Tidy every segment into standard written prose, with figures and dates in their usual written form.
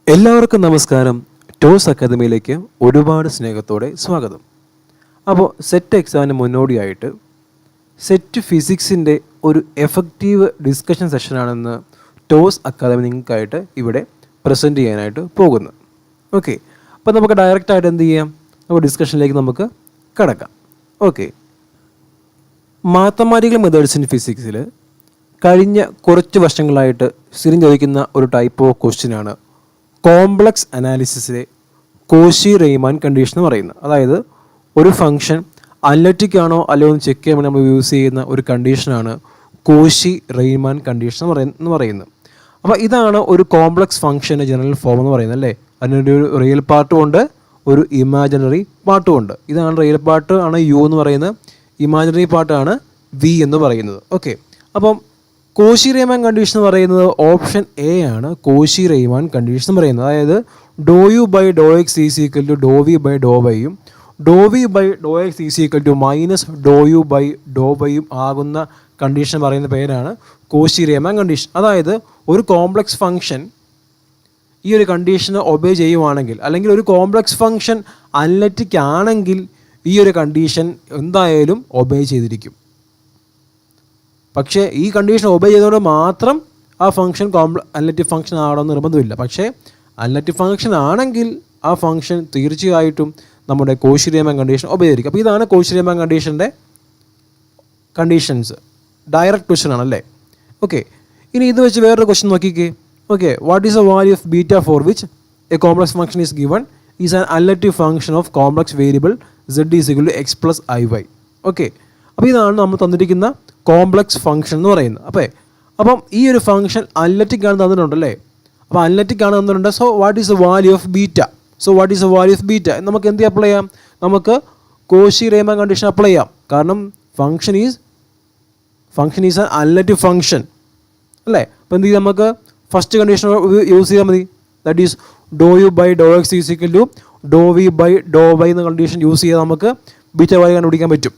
എല്ലാവർക്കും നമസ്കാരം. ടോസ് അക്കാദമിയിലേക്ക് ഒരുപാട് സ്നേഹത്തോടെ സ്വാഗതം. അപ്പോൾ സെറ്റ് എക്സാമിന് മുന്നോടിയായിട്ട് സെറ്റ് ഫിസിക്സിൻ്റെ ഒരു എഫക്റ്റീവ് ഡിസ്കഷൻ സെഷനാണെന്ന് ടോസ് അക്കാദമി നിങ്ങൾക്കായിട്ട് ഇവിടെ പ്രസൻറ്റ് ചെയ്യാനായിട്ട് പോകുന്നത്. ഓക്കെ, അപ്പോൾ നമുക്ക് ഡയറക്റ്റായിട്ട് എന്ത് ചെയ്യാം, നമുക്ക് ഡിസ്കഷനിലേക്ക് നമുക്ക് കടക്കാം. ഓക്കെ, മാത്തമാറ്റിക്കൽ മെത്തേഡ്സ് ഇൻ ഫിസിക്സിൽ കഴിഞ്ഞ കുറച്ച് വർഷങ്ങളായിട്ട് സ്ഥിരം ചോദിക്കുന്ന ഒരു ടൈപ്പ് ഓഫ് ക്വസ്റ്റ്യനാണ് കോംപ്ലക്സ് അനാലിസിസിലെ കോഷി റെയ്മാൻ കണ്ടീഷൻ എന്ന് പറയുന്നത്. അതായത് ഒരു ഫംഗ്ഷൻ അനലിറ്റിക് ആണോ അല്ലയോ എന്ന് ചെക്ക് ചെയ്യാൻ വേണ്ടി നമ്മൾ യൂസ് ചെയ്യുന്ന ഒരു കണ്ടീഷനാണ് കോഷി റെയ്മാൻ കണ്ടീഷൻ എന്ന് പറയുന്നത്. അപ്പോൾ ഇതാണ് ഒരു കോംപ്ലക്സ് ഫംഗ്ഷൻ്റെ ജനറൽ ഫോം എന്ന് പറയുന്നത് അല്ലേ. അതിനൊരു റിയൽ പാർട്ടും ഉണ്ട്, ഒരു ഇമാജിനറി പാർട്ടും ഉണ്ട്. ഇതാണ് റിയൽ പാർട്ട് ആണ് യു എന്ന് പറയുന്നത്, ഇമാജിനറി പാർട്ടാണ് വി എന്ന് പറയുന്നത്. ഓക്കെ, അപ്പം കോഷി റെയ്മാൻ കണ്ടീഷൻ എന്ന് പറയുന്നത് ഓപ്ഷൻ എ ആണ്. കോഷി റെയ്മാൻ കണ്ടീഷൻ എന്ന് പറയുന്നത് അതായത് do u by do x is equal to do v by do വൈയും do v by do x is equal to minus do u by do വൈയും ആകുന്ന condition പറയുന്ന പേരാണ് Cauchy Riemann condition. അതായത് ഒരു കോംപ്ലക്സ് ഫംഗ്ഷൻ ഈ ഒരു കണ്ടീഷന് obey ചെയ്യുവാണെങ്കിൽ, അല്ലെങ്കിൽ ഒരു കോംപ്ലക്സ് ഫംഗ്ഷൻ അനലിറ്റിക് ആണെങ്കിൽ ഈ ഒരു കണ്ടീഷൻ എന്തായാലും ഒബേ ചെയ്തിരിക്കും. പക്ഷേ ഈ കണ്ടീഷൻ ഒബേ ചെയ്തുകൊണ്ട് മാത്രം ആ ഫംഗ്ഷൻ അനലിറ്റിക് ഫംഗ്ഷൻ ആവണമെന്ന് നിർബന്ധമില്ല. പക്ഷേ അനലിറ്റിക് ഫംഗ്ഷൻ ആണെങ്കിൽ ആ ഫംഗ്ഷൻ തീർച്ചയായിട്ടും നമ്മുടെ കോഷി റെയ്മാൻ കണ്ടീഷൻ ഒബേ ചെയ്തിരിക്കും. അപ്പോൾ ഇതാണ് കോഷി റെയ്മാൻ കണ്ടീഷൻ്റെ കണ്ടീഷൻസ്. ഡയറക്റ്റ് ക്വസ്റ്റ്യൻ ആണല്ലേ. ഓക്കെ, ഇനി ഇത് വെച്ച് വേറൊരു ക്വസ്റ്റ്യൻ നോക്കിക്കേ. Okay, what is the value of beta for which a complex function is given is an analytic function of complex variable z is equal to x plus i y. Okay, അപ്പോൾ ഇതാണ് നമ്മൾ തന്നിരിക്കുന്ന complex function എന്ന് പറയുന്നത്. അപ്പം ഈ ഒരു function analytic ആണ് തന്നിട്ടുണ്ടല്ലേ. അപ്പോൾ അനലിറ്റിക് ആണ് തന്നിട്ടുണ്ട്. So what is the value of beta? നമുക്ക് എന്ത് അപ്ലൈ ചെയ്യാം? നമുക്ക് കോഷി റെയ്മാൻ കണ്ടീഷൻ അപ്ലൈ ചെയ്യാം. കാരണം function is an analytic function അല്ലേ. അപ്പോൾ എന്ത് ചെയ്യും, നമുക്ക് ഫസ്റ്റ് കണ്ടീഷൻ യൂസ് ചെയ്താൽ മതി. That is do u by do x is equal to do v by do y എന്ന കണ്ടീഷൻ യൂസ് ചെയ്താൽ നമുക്ക് ബീറ്റ വാല്യൂ കണ്ടുപിടിക്കാൻ പറ്റും.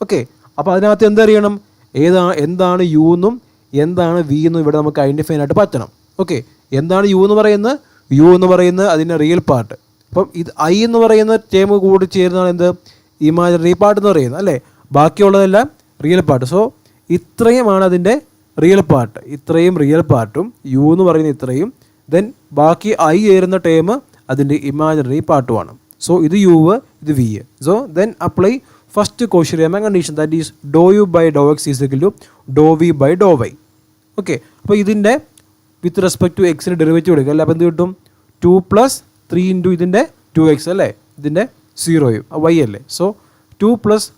ഓക്കെ, അപ്പോൾ അതിനകത്ത് എന്തറിയണം, എന്താണ് യു എന്നും എന്താണ് വി എന്നും ഇവിടെ നമുക്ക് ഐഡൻറ്റിഫൈ ആയിട്ട് പറ്റണം. ഓക്കെ, എന്താണ് യു എന്ന് പറയുന്നത് അതിൻ്റെ റിയൽ പാർട്ട്. അപ്പം ഇത് ഐ എന്ന് പറയുന്ന ടേം കൂടി ചേരുന്നതാണ് എന്ത്, ഇമാജിനറി പാർട്ട് എന്ന് പറയുന്നത് അല്ലേ. ബാക്കിയുള്ളതെല്ലാം റിയൽ പാർട്ട്. സോ ഇത്രയുമാണ് അതിൻ്റെ റിയൽ പാർട്ട്. ഇത്രയും റിയൽ പാർട്ടും യു എന്ന് പറയുന്ന ഇത്രയും, ദെൻ ബാക്കി ഐ ചേരുന്ന ടേം അതിൻ്റെ ഇമാജിനറി പാർട്ടുമാണ്. സോ ഇത് യു, ഇത് v. So then apply first Cauchy Riemann condition, that is do u by do x is equal to do v by do y. Okay, അപ്പോൾ ഇതിൻ്റെ വിത്ത് റെസ്പെക്ട് ടു എക്സിന് derivative എടുക്കുക അല്ലേ. അപ്പോൾ എന്ത് കിട്ടും, 2 + 3 ഇൻറ്റു ഇതിൻ്റെ 2x അല്ലേ, ഇതിൻ്റെ 0യും വൈ അല്ലേ. സോ 2 +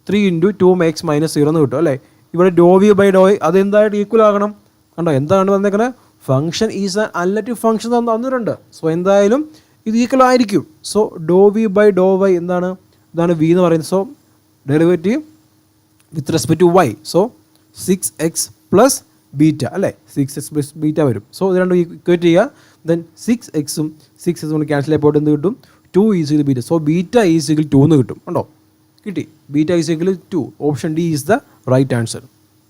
3 ഇൻറ്റു 2x - 0 എന്ന് കിട്ടും അല്ലേ. ഇവിടെ do v by do y അതെന്തായിട്ട് ഈക്വൽ ആകണം. കണ്ടോ എന്താണ് വന്നേക്കുന്നത്, function is an analytic function തന്നിട്ടുണ്ട്. സോ എന്തായാലും ഇത് ഈക്വൽ ആയിരിക്കും. So do v by do y ഇതാണ് വി എന്ന് പറയുന്നത്. So derivative with respect to y. So 6x + beta അല്ലേ, 6x + ബീറ്റ വരും. സോ ഇത് രണ്ടും ഇക്വേറ്റ് ചെയ്യുക. ദെൻ 6xഉം 6x കൊണ്ട് ക്യാൻസൽ ആയി പോയിട്ട് എന്ത് കിട്ടും, 2 is beta. So beta is equal 2 എന്ന് കിട്ടും. കണ്ടോ, കിട്ടി. Beta is equal 2. Option D is the right answer.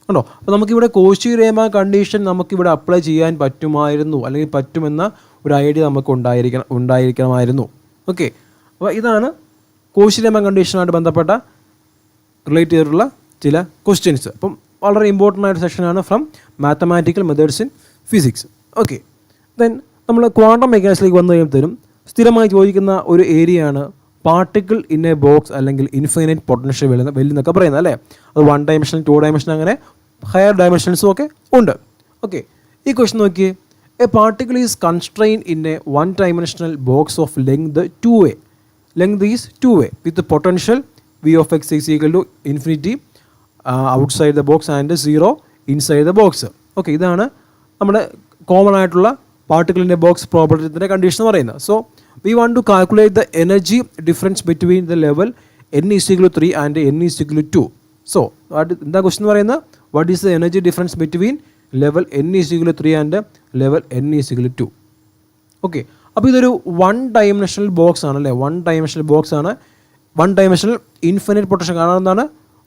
കണ്ടോ, അപ്പോൾ നമുക്കിവിടെ കോഷി റെയ്മാൻ കണ്ടീഷൻ നമുക്കിവിടെ അപ്ലൈ ചെയ്യാൻ പറ്റുമായിരുന്നു, അല്ലെങ്കിൽ പറ്റുമെന്ന ഒരു ഐഡിയ നമുക്ക് ഉണ്ടായിരിക്കണമായിരുന്നു. ഓക്കെ, അപ്പോൾ ഇതാണ് കോഷി റെയ്മാൻ കണ്ടീഷനുമായിട്ട് ബന്ധപ്പെട്ട റിലേറ്റ് ചെയ്തിട്ടുള്ള ചില ക്വസ്റ്റ്യൻസ്. അപ്പം വളരെ ഇമ്പോർട്ടൻ്റ് ആയിട്ട് സെഷനാണ് from mathematical methods in physics. Okay, then നമ്മൾ ക്വാണ്ടം മെക്കാനിക്സിലേക്ക് വന്നു കഴിയുമ്പോഴത്തേനും സ്ഥിരമായി ചോദിക്കുന്ന ഒരു ഏരിയയാണ് പാർട്ടിക്കിൾ ഇൻ എ ബോക്സ് അല്ലെങ്കിൽ ഇൻഫൈനൈറ്റ് പൊട്ടൻഷ്യൽ വെല്ലെന്നൊക്കെ പറയുന്നത് അല്ലേ. അത് 1 ഡയമെൻഷൻ 2 ഡയമെൻഷൻ അങ്ങനെ ഹയർ ഡയമെൻഷൻസും ഒക്കെ ഉണ്ട്. ഓക്കെ, ഈ ക്വസ്റ്റ്യൻ നോക്കിയേ. A particle is constrain in a 1 dimensional box of length 2a. Length is 2a with the potential v of x is equal to infinity outside the box and 0 inside the box. Okay, ഇതാണ് നമ്മുടെ common ആയിട്ടുള്ള പാർട്ടിക്കിളിൻ്റെ box പ്രോപ്പർട്ടിൻ്റെ condition എന്ന് പറയുന്നത്. So we want to calculate the energy difference between the level n is equal to 3 and n is equal to 2. So എന്താ question എന്ന് പറയുന്നത്, what is the energy difference between level n is equal to 3 and level n is equal to 2. Okay, അപ്പോൾ ഇതൊരു 1 dimensional box ആണല്ലേ. 1 dimensional box ആണ്. 1 dimensional infinite potential. കാരണം എന്താണ്,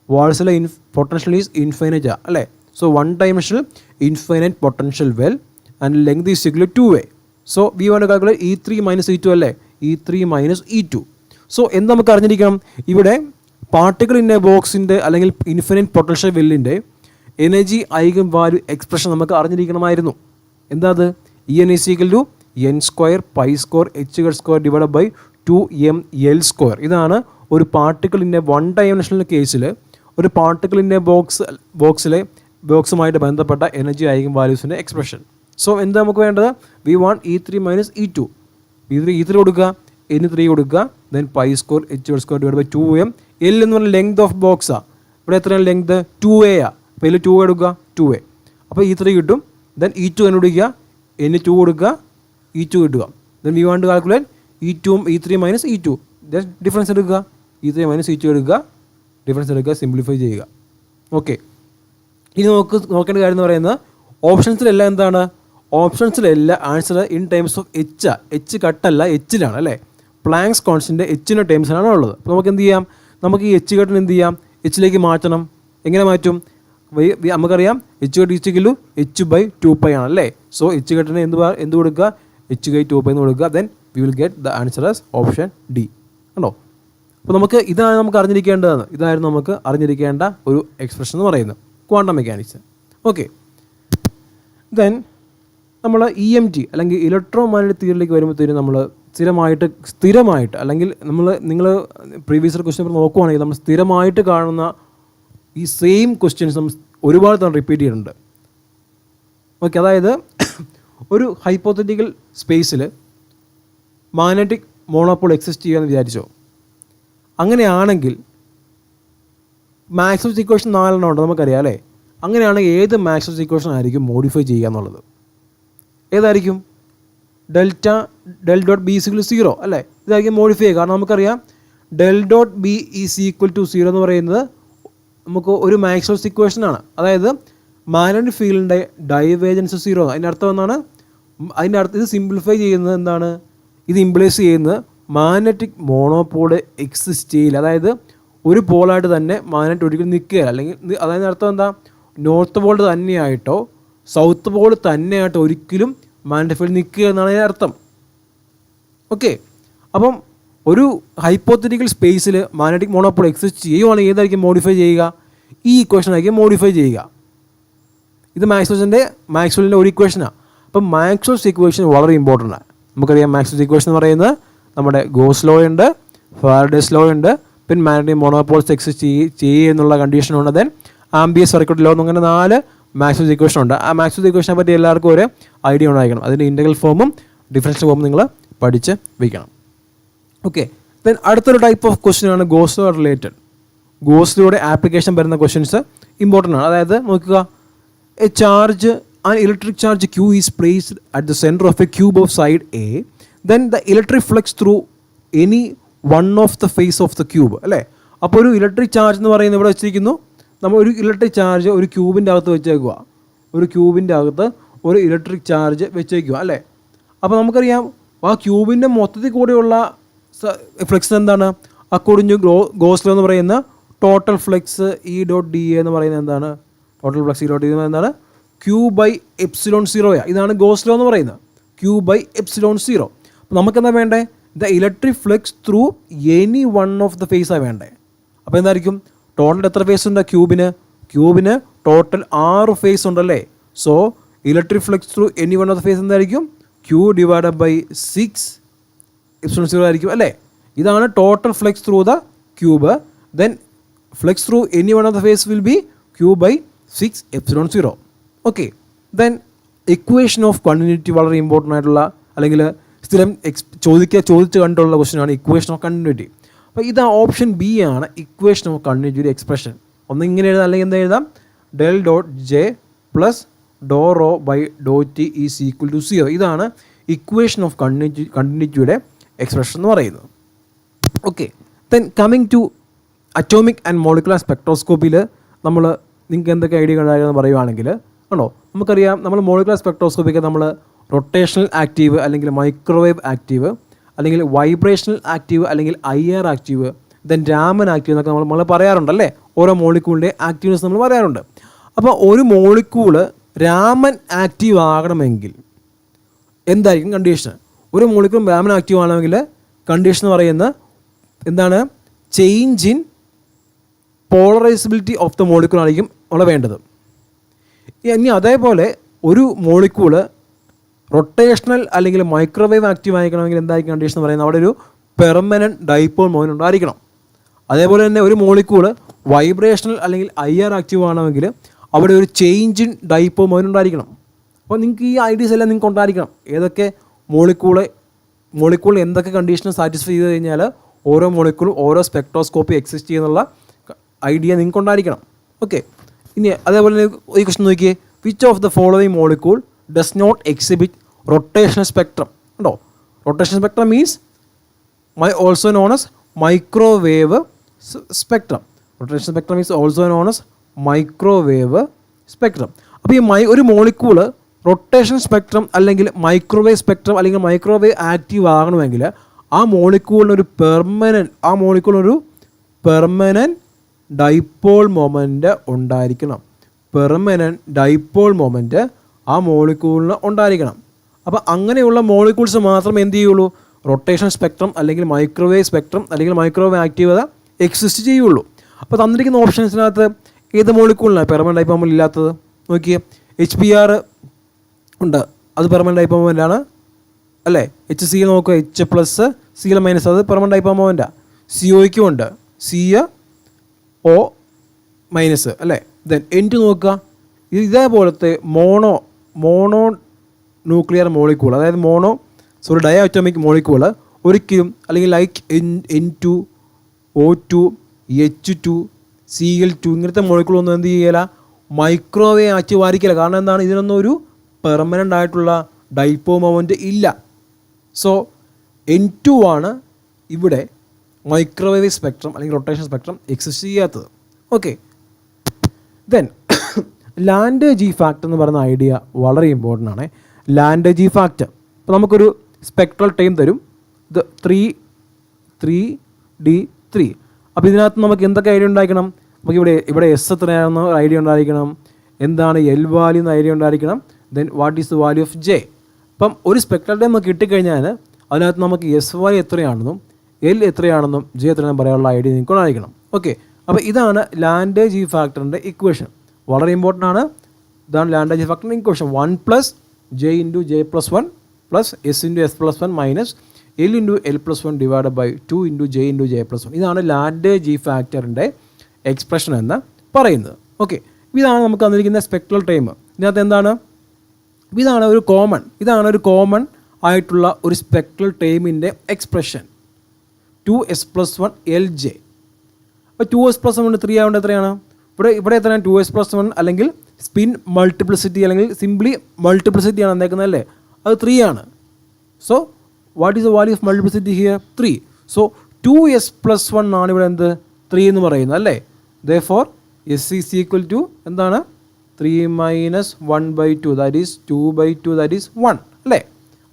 വാൾസിലെ പൊട്ടൻഷ്യൽ ഈസ് ഇൻഫൈനൈറ്റ് അല്ലേ. So 1 dimensional infinite potential well and length is equal to 2a. So we want to calculate E3 minus E2 അല്ലേ, E3 minus E2. So എന്ത് നമുക്ക് അറിഞ്ഞിരിക്കണം, ഇവിടെ പാർട്ടിക്കിൾ ഇൻ എ ബോക്സിൻ്റെ അല്ലെങ്കിൽ ഇൻഫിനിറ്റ് പൊട്ടൻഷ്യൽ വെല്ലിൻ്റെ energy eigen value expression നമുക്ക് അറിഞ്ഞിരിക്കണമായിരുന്നു. എന്താ അത്? En is equal to n square pi square h square divide by 2ml square. ഇതാണ് ഒരു പാർട്ടിക്കിളിൻ്റെ വൺ ഡയമെൻഷണൽ കേസിൽ ഒരു പാർട്ടിക്കിളിൻ്റെ ബോക്സുമായിട്ട് ബന്ധപ്പെട്ട എനർജി ഐഗൻ വാല്യൂസിൻ്റെ എക്സ്പ്രഷൻ. സോ എന്താ നമുക്ക് വേണ്ടത്? We want E3 minus E2. E3 കൊടുക്കുക, N3 കൊടുക്കുക, then pi square h square divide by 2m. L എന്ന് പറഞ്ഞാൽ ലെങ്ത് ഓഫ് ബോക്സാണ്. ഇവിടെ എത്രയാണ് ലെങ്ത്? 2a ആണ്. അപ്പോൾ ഇതിൽ 2a എടുക്കുക, 2a. അപ്പോൾ E3 കിട്ടും. ദെൻ E2 കണ്ടുപിടിക്കുക, N2 കൊടുക്കുക, E2 കിട്ടുക. Then we want to calculate E3 minus E2. Then difference എടുക്കുക, E3 മൈനസ് E2 എടുക്കുക, ഡിഫറൻസ് എടുക്കുക, സിംപ്ലിഫൈ ചെയ്യുക. ഓക്കെ, ഇനി നോക്കേണ്ട കാര്യം എന്ന് പറയുന്നത് ഓപ്ഷൻസിലെല്ലാം എന്താണ്? ഓപ്ഷൻസിലെല്ലാം answer in terms of h കട്ടല്ല, എച്ചിലാണ് അല്ലേ. പ്ലാങ്ക്സ് കോൺസ്റ്റൻ്റ് എച്ചിൻ്റെ ടേംസിലാണ് ഉള്ളത്. അപ്പോൾ നമുക്ക് എന്ത് ചെയ്യാം? നമുക്ക് ഈ എച്ച് കട്ടിന് എന്ത് ചെയ്യാം? എച്ചിലേക്ക് മാറ്റണം. എങ്ങനെ മാറ്റും? നമുക്കറിയാം h/2 h/2π ആണല്ലേ. സോ എച്ച് കട്ടിന് എന്ത് കൊടുക്കുക? h/2π എന്ന് കൊടുക്കുക. Then we will get the answer as option D. കണ്ടോ? അപ്പോൾ ഇതാണ് നമുക്ക് അറിഞ്ഞിരിക്കേണ്ടതാണ്. ഇതായിരുന്നു നമുക്ക് അറിഞ്ഞിരിക്കേണ്ട ഒരു എക്സ്പ്രഷൻ എന്ന് പറയുന്നത്, ക്വാണ്ടം മെക്കാനിക്സ്. ഓക്കെ, ദെൻ നമ്മൾ EMT അല്ലെങ്കിൽ ഇലക്ട്രോ മാഗ്നറ്റിക് തിയറിയിലേക്ക് വരുമ്പോഴത്തേനും നമ്മൾ സ്ഥിരമായിട്ട് അല്ലെങ്കിൽ നിങ്ങൾ പ്രീവിയസ് ക്വസ്റ്റ്യൻ നോക്കുവാണെങ്കിൽ നമ്മൾ സ്ഥിരമായിട്ട് കാണുന്ന ഈ സെയിം ക്വസ്റ്റ്യൻസ് നമ്മൾ ഒരുപാട് തവണ റിപ്പീറ്റ് ചെയ്യുന്നുണ്ട്. ഓക്കെ, അതായത് ഒരു ഹൈപ്പോത്തറ്റിക്കൽ സ്പേസിൽ മാഗ്നറ്റിക് മോണോപോൾ എക്സിസ്റ്റ് ചെയ്യുമെന്ന് വിചാരിച്ചോ. അങ്ങനെയാണെങ്കിൽ മാക്സ്വെൽസ് ഇക്വേഷൻ 4 ഉണ്ട്, നമുക്കറിയാം അല്ലേ. അങ്ങനെയാണെങ്കിൽ ഏത് മാക്സ്വെൽസ് ഇക്വേഷൻ ആയിരിക്കും മോഡിഫൈ ചെയ്യുക എന്നുള്ളത്? ഏതായിരിക്കും? Del dot B is equal to 0 അല്ലേ. ഇതായിരിക്കും മോഡിഫൈ ചെയ്യുക. കാരണം നമുക്കറിയാം del dot B is equal to 0 എന്ന് പറയുന്നത് നമുക്ക് ഒരു മാക്സ്വെൽസ് ഇക്വേഷനാണ്. അതായത് മാഗ്നറ്റിക് ഫീൽഡിൻ്റെ ഡൈവേജൻസ് 0. അതിൻ്റെ അർത്ഥം എന്താണ്? ഇത് സിംപ്ലിഫൈ ചെയ്യുന്നത് എന്താണ്? ഇത് ഇംപ്ലൈസ് ചെയ്യുന്നത് മാഗ്നറ്റിക് മോണോപോള് എക്സിസ്റ്റ് ചെയ്യില്ല. അതായത് ഒരു പോളായിട്ട് തന്നെ മാഗ്നറ്റ് ഒരിക്കലും നിൽക്കുകയില്ല. അല്ലെങ്കിൽ അതായത് അർത്ഥം എന്താ? നോർത്ത് പോൾ തന്നെയായിട്ടോ സൗത്ത് പോൾ തന്നെയായിട്ടോ ഒരിക്കലും മാഗ്നറ്റിക് ഫീൽഡ് നിൽക്കുക എന്നാണ് അതിൻ്റെ അർത്ഥം. ഓക്കെ, അപ്പം ഒരു ഹൈപ്പോത്തറ്റിക്കൽ സ്പേസിൽ മാഗ്നറ്റിക് മോണോപോൾ എക്സിസ്റ്റ് ചെയ്യുവാണെങ്കിൽ ഏതായിരിക്കും മോഡിഫൈ ചെയ്യുക? ഈ ഇക്വേഷനായിരിക്കും മോഡിഫൈ ചെയ്യുക. ഇത് മാക്സ്വെല്ലിൻ്റെ ഒരു ഇക്വേഷനാണ്. അപ്പം മാക്സ്വെൽസ് ഇക്വേഷൻ വളരെ ഇമ്പോർട്ടൻ്റ് ആണ്. നമുക്കറിയാം മാക്സ്വെൽസ് ഇക്വേഷൻ എന്ന് പറയുന്നത് നമ്മുടെ ഗോസ് ലോ ഉണ്ട്, ഫാരഡേസ് ലോ ഉണ്ട്, പിന്നെ മാഗ്നറ്റിക് മോണോപോൾസ് എക്സിസ്റ്റ് ചെയ്യുക എന്നുള്ള കണ്ടീഷനുണ്ട്, ദെൻ ആംബിയസ് സർക്യൂട്ട് ലോ അങ്ങനെ 4 മാക്സ്വെൽസ് ഇക്വേഷൻ ഉണ്ട്. ആ മാക്സ്വെൽസ് ഇക്വേഷനെ പറ്റി എല്ലാവർക്കും ഒരു ഐഡിയ ഉണ്ടായിരിക്കണം. അതിൻ്റെ ഇൻ്റഗ്രൽ ഫോമും ഡിഫറൻഷ്യൽ ഫോമും നിങ്ങൾ പഠിച്ച് വയ്ക്കണം. ഓക്കെ, ദെൻ അടുത്തൊരു ടൈപ്പ് ഓഫ് ക്വസ്റ്റ്യൻ ആണ് ഗോസ് ലോ റിലേറ്റഡ്. ഗോസ് ലോയുടെ ആപ്ലിക്കേഷൻ വരുന്ന ക്വസ്റ്റ്യൻസ് ഇമ്പോർട്ടൻ്റ് ആണ്. അതായത് നോക്കുക, a charge an electric charge Q is placed at the center of a cube of side A, then the electric flux through any one of the face of the cube അല്ലേ. അപ്പോൾ ഒരു electric charge എന്ന് പറയുന്നത് ഇവിടെ വെച്ചിരിക്കുന്നു. നമ്മൾ ഒരു electric charge ഒരു ക്യൂബിൻ്റെ അകത്ത് വെച്ചേക്കുക, ഒരു ക്യൂബിൻ്റെ അകത്ത് ഒരു ഇലക്ട്രിക് ചാർജ് വെച്ചേക്കുക അല്ലേ. അപ്പോൾ നമുക്കറിയാം ആ ക്യൂബിൻ്റെ മൊത്തത്തിൽ കൂടെയുള്ള ഫ്ലക്സ് എന്താണ്? അക്കോർഡിംഗ് ടു ഗോസ് ലോ എന്ന് പറയുന്ന ടോട്ടൽ ഫ്ലക്സ് E.dA എന്ന് പറയുന്നത് എന്താണ്? ടോട്ടൽ ഫ്ലക്സ് E.dA എന്താണ്? Q/ε0. ഇതാണ് ഗോസ് ലോ എന്ന് പറയുന്നത്, Q/ε0. അപ്പോൾ നമുക്കെന്താ വേണ്ടേ? The electric flux through any one of the ഫേസാണ് വേണ്ടേ. അപ്പോൾ എന്തായിരിക്കും? ടോട്ടൽ എത്ര ഫേസ് ഉണ്ട് ക്യൂബിന് ടോട്ടൽ 6 ഫേസ് ഉണ്ടല്ലേ. So electric flux through any one of the face എന്തായിരിക്കും? Q/6ε0 ആയിരിക്കും അല്ലേ. ഇതാണ് total flux through the cube. Then flux through any one of the face will be Q/6ε0. Okay, then equation of continuity വളരെ important ആയിട്ടുള്ള അല്ലെങ്കിൽ സ്ഥിരം ചോദിച്ച് കണ്ടുള്ള ക്വസ്റ്റ്യനാണ് ഇക്വേഷൻ ഓഫ് കണ്ടിന്യൂറ്റി. അപ്പോൾ ഇത് ഓപ്ഷൻ ബി ആണ് ഇക്വേഷൻ ഓഫ് കണ്ടിന്യൂറ്റി എക്സ്പ്രഷൻ. ഒന്ന് ഇങ്ങനെ എഴുതാം, അല്ലെങ്കിൽ എന്താ എഴുതാം? Del dot J plus do rho by do t is equal to 0. ഇതാണ് ഇക്വേഷൻ ഓഫ് കണ്ടിന്യൂറ്റിയുടെ എക്സ്പ്രഷൻ എന്ന് പറയുന്നത്. Okay, then coming to atomic and molecular സ്പെക്ട്രോസ്കോപ്പിയിൽ നമ്മൾ നിങ്ങൾക്ക് എന്തൊക്കെ ഐഡിയ ഉണ്ടാകുമെന്ന് പറയുവാണെങ്കിൽ ആണോ, നമുക്കറിയാം നമ്മൾ മോളിക്കുലർ സ്പെക്ട്രോസ്കോപ്പിക്ക് നമ്മൾ റൊട്ടേഷണൽ ആക്റ്റീവ് അല്ലെങ്കിൽ മൈക്രോവേവ് ആക്റ്റീവ് അല്ലെങ്കിൽ വൈബ്രേഷണൽ ആക്റ്റീവ് അല്ലെങ്കിൽ IR active then Raman active എന്നൊക്കെ നമ്മൾ പറയാറുണ്ടല്ലേ. ഓരോ മോളിക്യൂളിൻ്റെ ആക്റ്റീവ്നെസ് നമ്മൾ പറയാറുണ്ട്. അപ്പോൾ ഒരു മോളിക്യൂള് രാമൻ ആക്റ്റീവ് ആകണമെങ്കിൽ എന്തായിരിക്കും കണ്ടീഷൻ? ഒരു മോളിക്യൂൾ ബ്രാഹ്മൺ ആക്റ്റീവ് ആണെങ്കിൽ കണ്ടീഷൻ എന്ന് പറയുന്നത് എന്താണ്? Change in polarisability of the molecule ആയിരിക്കും അവിടെ വേണ്ടത്. ഇനി അതേപോലെ ഒരു മോളിക്യൂള് റൊട്ടേഷണൽ അല്ലെങ്കിൽ മൈക്രോവേവ് ആക്റ്റീവ് ആയിരിക്കണമെങ്കിൽ എന്തായിരിക്കും കണ്ടീഷൻ എന്ന് പറയുന്നത്? അവിടെ ഒരു പെർമനൻറ്റ് ഡൈപോൾ മൊമെൻ്റ് ഉണ്ടായിരിക്കണം. അതേപോലെ തന്നെ ഒരു മോളിക്യൂള് വൈബ്രേഷണൽ അല്ലെങ്കിൽ IR ആക്റ്റീവ് ആണെങ്കിൽ അവിടെ ഒരു ചേഞ്ച് ഇൻ ഡൈപോൾ മൊമെൻ്റ് ഉണ്ടായിരിക്കണം. അപ്പോൾ നിങ്ങൾക്ക് ഈ ഐഡിയസ് എല്ലാം നിങ്ങൾക്ക് ഉണ്ടായിരിക്കണം. ഏതൊക്കെ മോളിക്യൂൾ എന്തൊക്കെ കണ്ടീഷന് സാറ്റിസ്ഫൈ ചെയ്ത് കഴിഞ്ഞാൽ ഓരോ മോളിക്യൂളും ഓരോ സ്പെക്ട്രോസ്കോപ്പി എക്സിസ്റ്റ് ചെയ്യുന്നുള്ള ഐഡിയ നിങ്ങൾക്ക് ഉണ്ടായിരിക്കണം. ഓക്കെ. ഇനി അതേപോലെ ഈ ക്വസ്റ്റൻ നോക്കിയേ, which of the following molecule does not exhibit rotational spectrum? ഉണ്ടോ? Rotational spectrum means also known as microwave spectrum. Rotational spectrum means also known as microwave spectrum. അപ്പോൾ ഈ ഒരു മോളിക്യൂള് റൊട്ടേഷൻ സ്പെക്ട്രം അല്ലെങ്കിൽ microwave spectrum അല്ലെങ്കിൽ microwave active ആകണമെങ്കിൽ ആ മോളിക്യൂളിനൊരു permanent dipole moment ഉണ്ടായിരിക്കണം. പെർമനൻറ്റ് ഡൈപോൾ മൊമെൻ്റ് ആ മോളിക്യൂളിന് ഉണ്ടായിരിക്കണം. അപ്പോൾ അങ്ങനെയുള്ള മോളിക്യൂൾസ് മാത്രമേ എന്ത് ചെയ്യുള്ളൂ? റൊട്ടേഷൻ സ്പെക്ട്രം അല്ലെങ്കിൽ മൈക്രോവേവ് സ്പെക്ട്രം അല്ലെങ്കിൽ മൈക്രോവേവ് ആക്റ്റീവത എക്സിസ്റ്റ് ചെയ്യുള്ളൂ. അപ്പോൾ തന്നിരിക്കുന്ന ഓപ്ഷൻസിനകത്ത് ഏത് മോളിക്യൂളിനാണ് പെർമനൻറ്റ് ഡൈപോൾ മൊമെൻ്റ് ഇല്ലാത്തത്? നോക്കിയേ, HBr ഉണ്ട്, അത് പെർമനൻറ്റ് ഡൈപോൾ മൊമെൻ്റ് ആണ് അല്ലേ. HCl നോക്കുക, H+, Cl-, അത് പെർമനൻറ്റ് ഡൈപോൾ മൊമെൻ്റാണ്. COയ്ക്കും ഉണ്ട്, CO- അല്ലേ. ദെൻ N2 നോക്കുക, ഇതേപോലത്തെ മോണോ ന്യൂക്ലിയർ മോളിക്യൂൾ, അതായത് ഡയാറ്റോമിക് മോളിക്യൂൾ ഒരിക്കലും അല്ലെങ്കിൽ like N2, O2, H2, Cl2 ഇങ്ങനത്തെ മോളിക്യൂളൊന്നും എന്ത് ചെയ്യില്ല? മൈക്രോവേവ് ആക്റ്റീവ് ആയിരിക്കില്ല. കാരണം എന്താണ്? ഇതിനൊന്നും ഒരു പെർമനൻ്റ് ആയിട്ടുള്ള ഡൈപോൾ മൊമെൻ്റ് ഇല്ല. സോ N2 ആണ് ഇവിടെ മൈക്രോവേവ് സ്പെക്ട്രം അല്ലെങ്കിൽ റൊട്ടേഷൻ സ്പെക്ട്രം എക്സിസ്റ്റ് ചെയ്യാത്തത്. ഓക്കെ. ദെൻ ലാൻഡേജ് ഫാക്ടർ എന്ന് പറയുന്ന ഐഡിയ വളരെ ഇമ്പോർട്ടൻ്റ് ആണ്. ലാൻഡേജ് ഫാക്ടർ, ഇപ്പോൾ നമുക്കൊരു സ്പെക്ട്രൽ ടൈം തരും, ഇത് 3D3. അപ്പോൾ ഇതിനകത്ത് നമുക്ക് എന്തൊക്കെ ഐഡിയ ഉണ്ടായിരിക്കണം? നമുക്ക് ഇവിടെ S എത്രയാണെന്ന് ഐഡിയ ഉണ്ടായിരിക്കണം, എന്താണ് L വാല്യൂ എന്ന് ഐഡിയ ഉണ്ടായിരിക്കണം, then what is the value of J. അപ്പം ഒരു സ്പെക്ട്രൽ ടൈം നമുക്ക് കിട്ടിക്കഴിഞ്ഞാൽ അതിനകത്ത് നമുക്ക് S വാല്യൂ എത്രയാണെന്നും L എത്രയാണെന്നും J എത്രയാണെന്നും പറയാനുള്ള ഐഡിയ നിങ്ങൾക്ക് ഉണ്ടായിരിക്കണം. ഓക്കെ. അപ്പോൾ ഇതാണ് ലാൻഡേജ് ഫാക്ടറിൻ്റെ ഇക്വേഷൻ. വളരെ ഇമ്പോർട്ടൻ്റ് ആണ്. ഇതാണ് ലാൻഡേജ് ഫാക്ടറിൻ്റെ equation. 1 + J × J+1 + S × S+1 - L × L+1 / 2 × J × J+1. ഇതാണ് ലാൻഡേജ് ഫാക്ടറിൻ്റെ എക്സ്പ്രഷൻ എന്ന് പറയുന്നത്. ഓക്കെ. ഇതാണ് നമുക്ക് തന്നിരിക്കുന്ന സ്പെക്ട്രൽ ടൈം. ഇതിനകത്ത് എന്താണ്? ഇതാണ് ഒരു കോമൺ ആയിട്ടുള്ള ഒരു സ്പെക്ട്രൽ ടൈമിൻ്റെ എക്സ്പ്രഷൻ 2s+1 LJ. അപ്പോൾ 2s+1 3 ആവേണ്ട എത്രയാണ്? ഇവിടെ എത്രയാണ്? 2s+1 അല്ലെങ്കിൽ സ്പിൻ മൾട്ടിപ്ലിസിറ്റി അല്ലെങ്കിൽ സിംപ്ലി മൾട്ടിപ്ലിസിറ്റി ആണ് എന്നേക്കുന്നതല്ലേ, അത് 3 ആണ്. So what is the value of multiplicity here? 3. So 2s+1 ആണ് ഇവിടെ എന്ത്? 3 എന്ന് പറയുന്നത് അല്ലേ. Therefore S is equal to എന്താണ്? 3 - 1/2, that is 2/2, that is 1 അല്ലേ.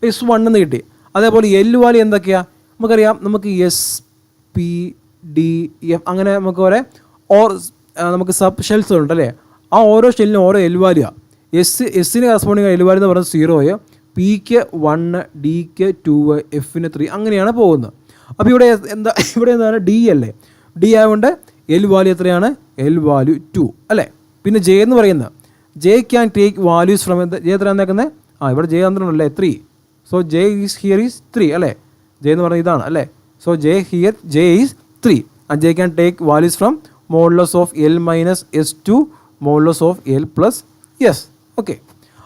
S1 എന്ന് കിട്ടി. അതേപോലെ L വാല്യൂ എന്തൊക്കെയാണ് നമുക്കറിയാം. നമുക്ക് S, P, D, F അങ്ങനെ നമുക്ക് നമുക്ക് സബ് ഷെൽസ് ഉണ്ട് അല്ലേ. ആ ഓരോ ഷെല്ലിനും ഓരോ L വാല്യൂയാണ്. എസ്സിന് കറസ്പോണ്ടിങ് L വാല്യൂ എന്ന് പറയുന്നത് 0, Pക്ക് 1, Dക്ക് 2, Fന് 3 അങ്ങനെയാണ് പോകുന്നത്. അപ്പോൾ ഇവിടെ എന്താണ്? D അല്ലേ. D ആയതുകൊണ്ട് L വാല്യൂ എത്രയാണ്? L വാല്യൂ 2 അല്ലേ. പിന്നെ J എന്ന് പറയുന്നത് J can take values from J എത്രയാണ് നേക്കുന്നത്? ഇവിടെ J തന്നിട്ടുണ്ടല്ലേ 3. സോ J ഈസ് 3 അല്ലേ. J എന്ന് പറയുന്നത് ഇതാണ് അല്ലേ. So J is 3 and J can take values from modulus of L - S to modulus of L + S. Okay.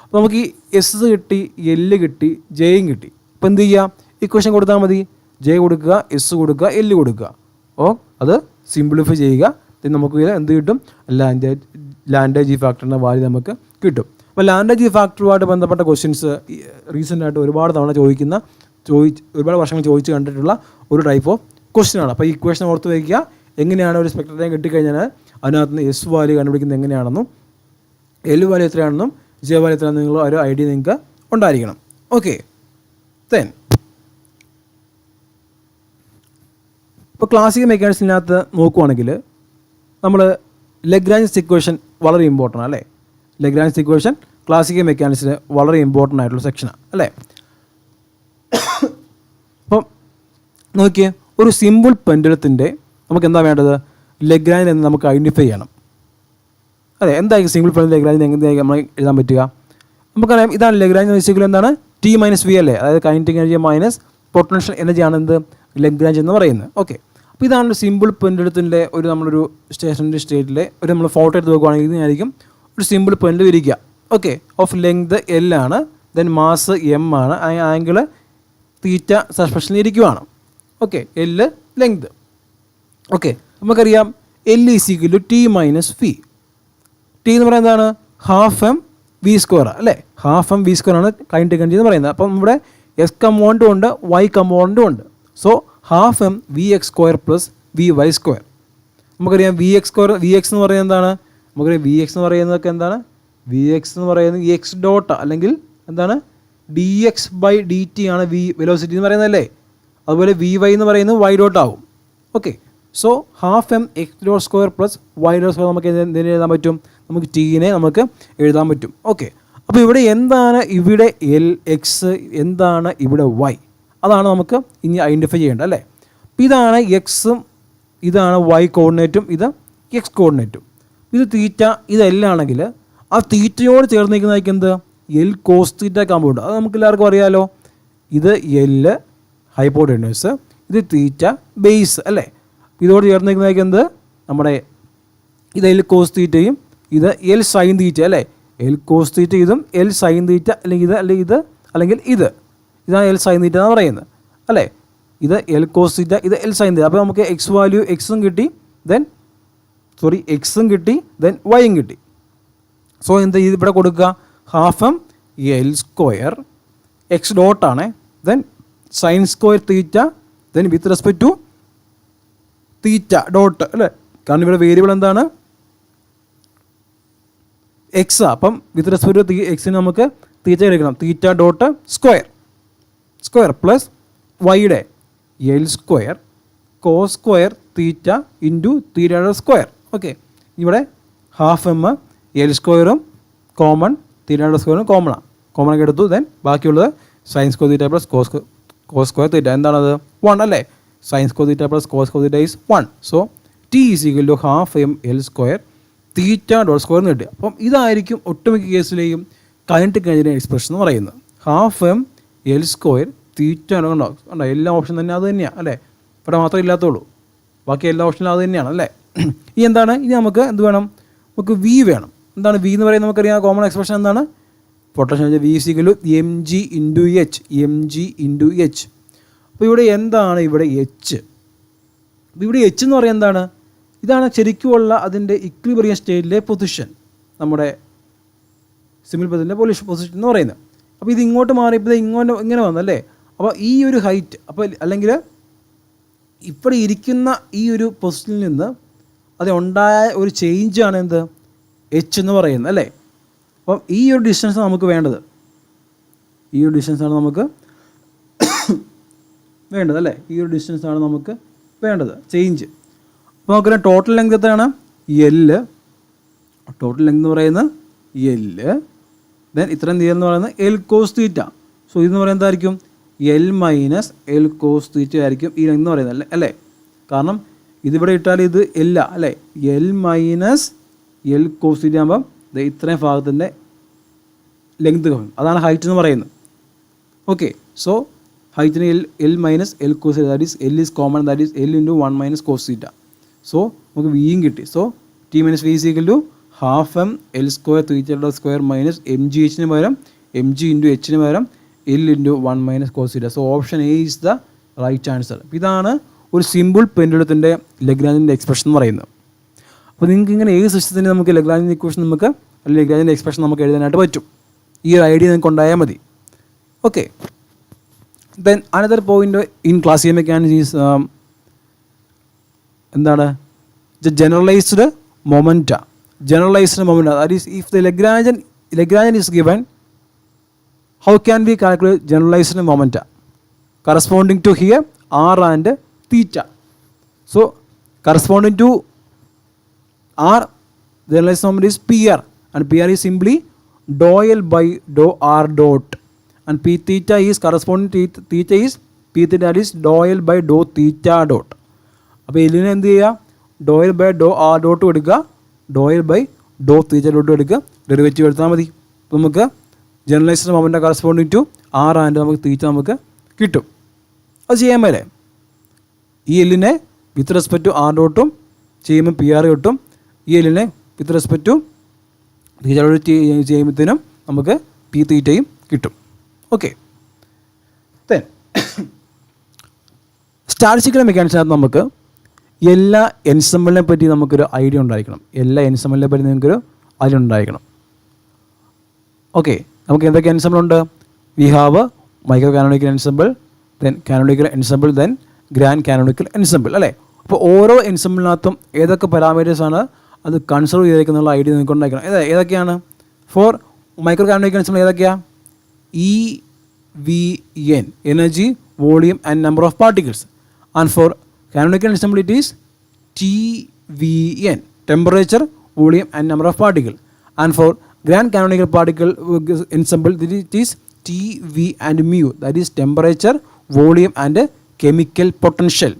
അപ്പോൾ നമുക്ക് ഈ S കിട്ടി, L കിട്ടി, Jയും കിട്ടി. അപ്പോൾ എന്ത് ചെയ്യുക? ഇക്വേഷൻ കൊടുത്താൽ മതി. J കൊടുക്കുക, S കൊടുക്കുക, L കൊടുക്കുക. അത് സിംപ്ലിഫൈ ചെയ്യുക. നമുക്ക് എന്ത് കിട്ടും? ലാൻഡേജ് ഫാക്ടറിൻ്റെ വാല്യൂ നമുക്ക് കിട്ടും. അപ്പോൾ ലാൻഡേജ് ഫാക്ടറുമായിട്ട് ബന്ധപ്പെട്ട ക്വസ്റ്റ്യൻസ് റീസെൻ്റായിട്ട് ഒരുപാട് വർഷങ്ങൾ ചോദിച്ച് കണ്ടിട്ടുള്ള ഒരു ടൈപ്പ് ഓഫ് ക്വസ്റ്റ്യൻ ആണ്. അപ്പോൾ ഈ ഇക്വേഷൻ ഓർത്ത് വയ്ക്കുക. എങ്ങനെയാണ് ഒരു സ്പെക്ട്രൽ ടൈം കിട്ടിക്കഴിഞ്ഞാൽ അതിനകത്ത് നിന്ന് S വാല്യൂ കണ്ടുപിടിക്കുന്നത് എങ്ങനെയാണെന്നും L വാല്യൂ എത്രയാണെന്നും J വാല്യൂ എത്രയാണെന്നും നിങ്ങൾ ഒരു ഐഡിയ നിങ്ങൾക്ക് ഉണ്ടായിരിക്കണം. ഓക്കെ. ദെൻ ഇപ്പോൾ ക്ലാസിക്കൽ മെക്കാനിക്സിനകത്ത് നോക്കുവാണെങ്കിൽ നമ്മൾ ലഗ്രാഞ്ച് ഇക്വേഷൻ വളരെ ഇമ്പോർട്ടൻ്റ് അല്ലേ. ലഗ്രാഞ്ച് ഇക്വേഷൻ ക്ലാസിക്കൽ മെക്കാനിക്സിന് വളരെ ഇമ്പോർട്ടൻ്റ് ആയിട്ടുള്ള സെക്ഷനാണ് അല്ലേ. നോക്കിയേ, ഒരു സിമ്പിൾ പെൻഡുലത്തിൻ്റെ നമുക്ക് എന്താ വേണ്ടത്? ലഗ്രാഞ്ച് എന്ന് നമുക്ക് ഐഡൻറ്റിഫൈ ചെയ്യണം. അതെ, എന്തായിരിക്കും സിമ്പിൾ പെൻഡുലം ലഗ്രാഞ്ച് എങ്ങനെയായിരിക്കും നമ്മൾ എഴുതാൻ പറ്റുക? നമുക്കറിയാം, ഇതാണ് ലഗ്രാഞ്ച് വെച്ചിരിക്കുന്നത് എന്താണ്? ടി മൈനസ് വി അല്ലേ, അതായത് കൈനറ്റിക് എനർജി മൈനസ് പൊട്ടൻഷ്യൽ എനർജിയാണ് എന്ത് ലഗ്രാഞ്ച് എന്ന് പറയുന്നത്. ഓക്കെ, അപ്പോൾ ഇതാണ് ഒരു സിമ്പിൾ പെൻഡുലത്തിൻ്റെ ഒരു നമ്മളൊരു സ്റ്റേഷനറി സ്റ്റേറ്റിലെ ഒരു നമ്മൾ ഫോട്ടോ എടുത്ത് നോക്കുകയാണെങ്കിൽ ഇതിനായിരിക്കും ഒരു സിമ്പിൾ പെൻഡുലം ഇരിക്കുക. ഓക്കെ, ഓഫ് ലെങ്ത് എൽ ആണ്, ദെൻ മാസ് എം ആണ്, ആംഗിൾ തീറ്റ സസ്പെൻഷനിൽ ഇരിക്കുവാണ്. Okay, L length. ഓക്കെ, നമുക്കറിയാം L is equal to T minus V. T എന്ന് പറയുന്നത് എന്താണ്? ഹാഫ് എം വി സ്ക്വയർ അല്ലേ, ഹാഫ് എം വി സ്ക്വയർ ആണ് കൈനറ്റിക് എനർജി എന്ന് പറയുന്നത്. അപ്പം നമ്മുടെ എക്സ് കമ്പോണൻറ്റും ഉണ്ട്, വൈ കമ്പോണൻറ്റും ഉണ്ട്. So half M v x square plus v y square. നമുക്കറിയാം v x square, v x എന്ന് പറയുന്നത് എന്താണ്? നമുക്കറിയാം വി എക്സ് എന്ന് പറയുന്നതൊക്കെ എന്താണ്? വി എക്സ് എന്ന് പറയുന്നത് എക്സ് ഡോട്ട് അല്ലെങ്കിൽ എന്താണ്? D X by D T ആണ് വി വെലോസിറ്റി എന്ന് പറയുന്നതല്ലേ. അതുപോലെ വി വൈ എന്ന് പറയുന്നത് വൈ ഡോട്ട് ആവും. Okay, so half M X dot square plus Y dot square നമുക്ക് എന്തിനെ എഴുതാൻ പറ്റും? നമുക്ക് ടീനെ നമുക്ക് എഴുതാൻ പറ്റും. ഓക്കെ, അപ്പോൾ ഇവിടെ എന്താണ് ഇവിടെ എൽ എക്സ്, എന്താണ് ഇവിടെ വൈ, അതാണ് നമുക്ക് ഇനി ഐഡൻറ്റിഫൈ ചെയ്യേണ്ടത് അല്ലേ. അപ്പോൾ ഇതാണ് എക്സും ഇതാണ് വൈ കോർഡിനേറ്റും ഇത് എക്സ് കോർഡിനേറ്റും. ഇത് തീറ്റ, ഇതെല്ലാമാണെങ്കിൽ ആ തീറ്റയോട് ചേർന്ന് നിൽക്കുന്നതായിരിക്കും എന്ത്? L cos theta compound. അത് നമുക്ക് എല്ലാവർക്കും അറിയാമല്ലോ. ഇത് എൽ ഹൈപ്പോട്ടന്യൂസ്, ഇത് തീറ്റ ബേസ് അല്ലേ. ഇതോട് ചേർന്ന് നിൽക്കുന്നതായിരിക്കും എന്ത്? നമ്മുടെ ഇത് എൽ കോസ് തീറ്റയും ഇത് എൽ സൈൻ തീറ്റ അല്ലേ. എൽ കോസ് തീറ്റ ഇതും എൽ സൈൻ തീറ്റ അല്ലെങ്കിൽ ഇത് അല്ലെങ്കിൽ ഇത് അല്ലെങ്കിൽ ഇത്, ഇതാണ് എൽ സൈൻ തീറ്റ എന്ന് പറയുന്നത് അല്ലേ. ഇത് എൽ കോസ് തീറ്റ, ഇത് എൽ സൈൻ തീറ്റ. അപ്പോൾ നമുക്ക് എക്സ് വാല്യൂ എക്സും കിട്ടി, എക്സും കിട്ടി, ദെൻ വൈയും കിട്ടി. സോ എന്ത് ഇത് ഇവിടെ കൊടുക്കുക? Half m l square x ഡോട്ടാണ്, then sine square theta, then with respect to theta dot അല്ലേ. കാരണം ഇവിടെ വേരിയബിൾ എന്താണ്? എക്സ്. അപ്പം വിത്ത് റെസ്പെക്ട് ടു എക്സിന് നമുക്ക് തീറ്റ എടുക്കണം. തീറ്റ ഡോട്ട് സ്ക്വയർ പ്ലസ് വൈയുടെ l square cos square theta into തീറ്റയുടെ സ്ക്വയർ. ഓക്കെ, ഇവിടെ ഹാഫ് എം എൽ സ്ക്വയറും കോമൺ, തീറ്റയുടെ സ്ക്വയറും കോമൺ ഒക്കെ എടുത്തു. ദെൻ ബാക്കിയുള്ളത് sine square theta plus cos square theta. എന്താണത്? 1 അല്ലേ. Sine square theta plus cos square theta is 1. So t is equal to half m l square theta dot square എന്ന് കിട്ടി. അപ്പം ഇതായിരിക്കും ഒട്ടുമിക്ക കേസിലെയും കൈനറ്റിക് എനർജിയുടെ എക്സ്പ്രഷൻ എന്ന് പറയുന്നത്. ഹാഫ് എം എൽ സ്ക്വയർ തീറ്റ ഉണ്ടോ? എല്ലാ ഓപ്ഷൻ തന്നെ അത് തന്നെയാണ് അല്ലേ. ഇവിടെ മാത്രമേ ഇല്ലാത്തുള്ളൂ, ബാക്കി എല്ലാ ഓപ്ഷനിലും അത് തന്നെയാണ് അല്ലേ. ഇനി എന്താണ്? ഇനി നമുക്ക് എന്ത് വേണം? നമുക്ക് വി വേണം. എന്താണ് വി എന്ന് പറയുന്നത്? നമുക്കറിയാം കോമൺ എക്സ്പ്രഷൻ എന്താണ്? Potential V is equal to M G into H. അപ്പോൾ ഇവിടെ എന്താണ്? ഇവിടെ എച്ച്. ഇവിടെ എച്ച് എന്ന് പറയുന്നത് എന്താണ്? ഇതാണ് ശരിക്കുമുള്ള അതിൻ്റെ ഇക്വിലിബ്രിയം സ്റ്റേറ്റിലെ പൊസിഷൻ, നമ്മുടെ സിമ്പിൾ പെൻഡുലത്തിൻ്റെ പൊസിഷൻ എന്ന് പറയുന്നത്. അപ്പോൾ ഇത് ഇങ്ങോട്ട് മാറി ഇപ്പോൾ ഇങ്ങനെ വന്നല്ലേ. അപ്പോൾ ഈ ഒരു ഹൈറ്റ്, അപ്പോൾ അല്ലെങ്കിൽ ഇവിടെ ഇരിക്കുന്ന ഈ ഒരു പൊസിഷനിൽ നിന്ന് അത് ഉണ്ടായ ഒരു ചേഞ്ചാണ് എന്ത്? എച്ച് എന്ന് പറയുന്നത് അല്ലേ. അപ്പം ഈ ഒരു ഡിസ്റ്റൻസ് നമുക്ക് വേണ്ടത്, ഈ ഒരു ഡിസ്റ്റൻസാണ് നമുക്ക് വേണ്ടത് അല്ലേ. ഈ ഒരു ഡിസ്റ്റൻസാണ് നമുക്ക് വേണ്ടത് ചേഞ്ച്. അപ്പോൾ നമുക്കറിയാം ടോട്ടൽ ലെങ്ത് എത്രയാണ്? എല്. ടോട്ടൽ ലെങ്ത് എന്ന് പറയുന്നത് എല്. ദെൻ ഇത്രയും ദൂരം എന്ന് പറയുന്നത് എൽ കോസ് തീറ്റ. സോ ഇതെന്ന് പറയുന്നത് എന്തായിരിക്കും? L minus L cos theta ആയിരിക്കും ഈ ലെങ്ത് എന്ന് പറയുന്നത് അല്ലേ. കാരണം ഇതിവിടെ ഇട്ടാൽ ഇത് എല്ല അല്ലേ. L minus L cos theta ആകുമ്പം ഇത്രയും ഭാഗത്തിൻ്റെ ലെങ്ത് കാണും. അതാണ് ഹൈറ്റ് എന്ന് പറയുന്നത്. ഓക്കെ, സോ ഹൈറ്റിന് l minus L cos theta, that is l is common, that is l into 1 minus cos theta. So നമുക്ക് വിയും കിട്ടി. So t minus v is equal to half m l square തീറ്റയുടെ square minus m g എച്ചിന് പകരം m G into എച്ചിന് പകരം l into 1 minus cos theta. So option A is the right answer. ഇതാണ് ഒരു സിമ്പിൾ പെൻഡുലത്തിൻ്റെ ലഗ്രാഞ്ചിൻ്റെ എക്സ്പ്രഷൻ എന്ന് പറയുന്നത്. അപ്പോൾ നിങ്ങൾക്ക് ഇങ്ങനെ ഏത് സിസ്റ്റത്തിന് നമുക്ക് ലഗ്രാഞ്ചിൻ്റെ ഇക്വേഷൻ നമുക്ക് അല്ലെങ്കിൽ ലഗ്രാഞ്ചിൻ്റെ എക്സ്പ്രഷൻ നമുക്ക് എഴുതാനായിട്ട് പറ്റും. ഈ ഒരു ഐഡിയ നിങ്ങൾക്ക് ഉണ്ടായാൽ മതി. Okay, then another point in classical mechanics is എന്താണ്? Generalized momenta. That is, if the Lagrangian is given, how can we calculate generalized momenta corresponding to here r and theta? So corresponding to r, the generalized moment is PR, and PR is simply dou L by dou r dot, and P theta is corresponding to theta is P theta that is doh L by doh theta dot. അപ്പോൾ എല്ലിനെ എന്ത് ചെയ്യുക, doh L by doh R ഡോട്ടും എടുക്കുക, doh L by doh തീറ്റ ഡോട്ടും എടുക്കുക, derivative എടുത്താൽ മതി. അപ്പോൾ നമുക്ക് generalized moment corresponding to r and നമുക്ക് തീറ്റ നമുക്ക് കിട്ടും. അത് ചെയ്യാൻ മേലെ ഈ എല്ലിനെ വിത്ത് റെസ്പെക്ട് ടു ആർ ഡോട്ടും ചെയ്യുമ്പോൾ പി ആർ കിട്ടും, ഈ എല്ലിനെ with respect to theta dot ചെയ്യുമ്പോഴത്തേനും നമുക്ക് പി തീറ്റയും കിട്ടും. ഓക്കെ, ദെൻ സ്റ്റാറ്റിസ്റ്റിക്കൽ മെക്കാനിക്സിനകത്ത് നമുക്ക് എല്ലാ എൻസെമ്പിളിനെ പറ്റി നമുക്കൊരു ഐഡിയ ഉണ്ടായിരിക്കണം. എല്ലാ എൻസെമ്പിളിനെ പറ്റി നിങ്ങൾക്കൊരു ഐഡിയ ഉണ്ടായിരിക്കണം. ഓക്കെ, നമുക്ക് എന്തൊക്കെ എൻസെമ്പിളുണ്ട്? We have micro canonical ensemble, then canonical ensemble, then grand canonical ensemble അല്ലേ. അപ്പോൾ ഓരോ എൻസെമ്പിളിനകത്തും ഏതൊക്കെ പാരാമീറ്റേഴ്സാണ് അത് കൺസിഡർ ചെയ്തിരിക്കുന്നുള്ള ഐഡിയ നിങ്ങൾക്ക് ഉണ്ടായിരിക്കണം. ഏതൊക്കെയാണ്? ഫോർ മൈക്രോ കാനോണിക്കൽ എൻസെമ്പിൾ ഏതൊക്കെയാണ്? E V N, energy, volume and number of particles. And for canonical ensemble it is TVN, temperature, volume and number of particle. And for grand canonical particle ensemble it is TV and mu, that is temperature, volume and chemical potential.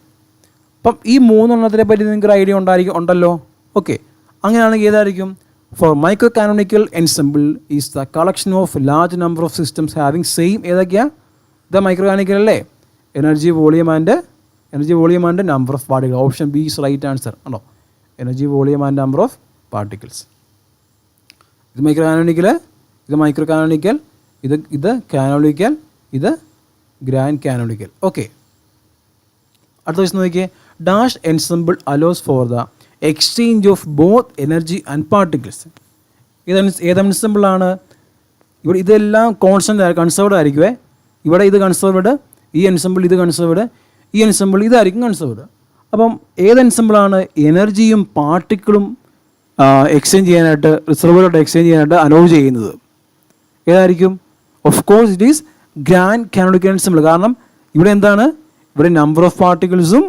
അപ്പം ഈ മൂന്നെണ്ണത്തിനെ പറ്റി നിങ്ങൾക്ക് idea ഉണ്ടല്ലോ. Okay, അങ്ങനെയാണെങ്കിൽ ഏതായിരിക്കും? For micro canonical ensemble is the collection of large number of systems having same ഏതൊക്കെയാണ്? The micro canonical അല്ലേ, energy, volume and number of particle. Option B is right answer ആണോ, energy, volume and number of particles. ഇത് micro canonical, ഇത് canonical, ഇത് grand canonical. Okay, അടുത്ത question നോക്കിയേ. Dash ensemble allows for the exchange of both energy and particles. ഏത് എൻസെമ്പിളാണ്? ഇവിടെ ഇതെല്ലാം കോൺസ്റ്റൻ്റ് കൺസേർവ്ഡ് ആയിരിക്കുമേ. ഇവിടെ ഇത് കൺസേർവ്ഡ്, ഈ എൻസെമ്പിൾ ഇത് കൺസേർവ്ഡ്, ഈ എൻസെമ്പിൾ ഇതായിരിക്കും കൺസേർവ്ഡ്. അപ്പം ഏത് എൻസെമ്പിളാണ് എനർജിയും പാർട്ടിക്കിളും എക്സ്ചേഞ്ച് ചെയ്യാനായിട്ട്, റിസർവോയിലോട്ട് എക്സ്ചേഞ്ച് ചെയ്യാനായിട്ട് അലോ ചെയ്യുന്നത്? ഏതായിരിക്കും? Of course it is grand canonical ensemble. കാരണം ഇവിടെ എന്താണ്? ഇവിടെ നമ്പർ ഓഫ് പാർട്ടിക്കിൾസും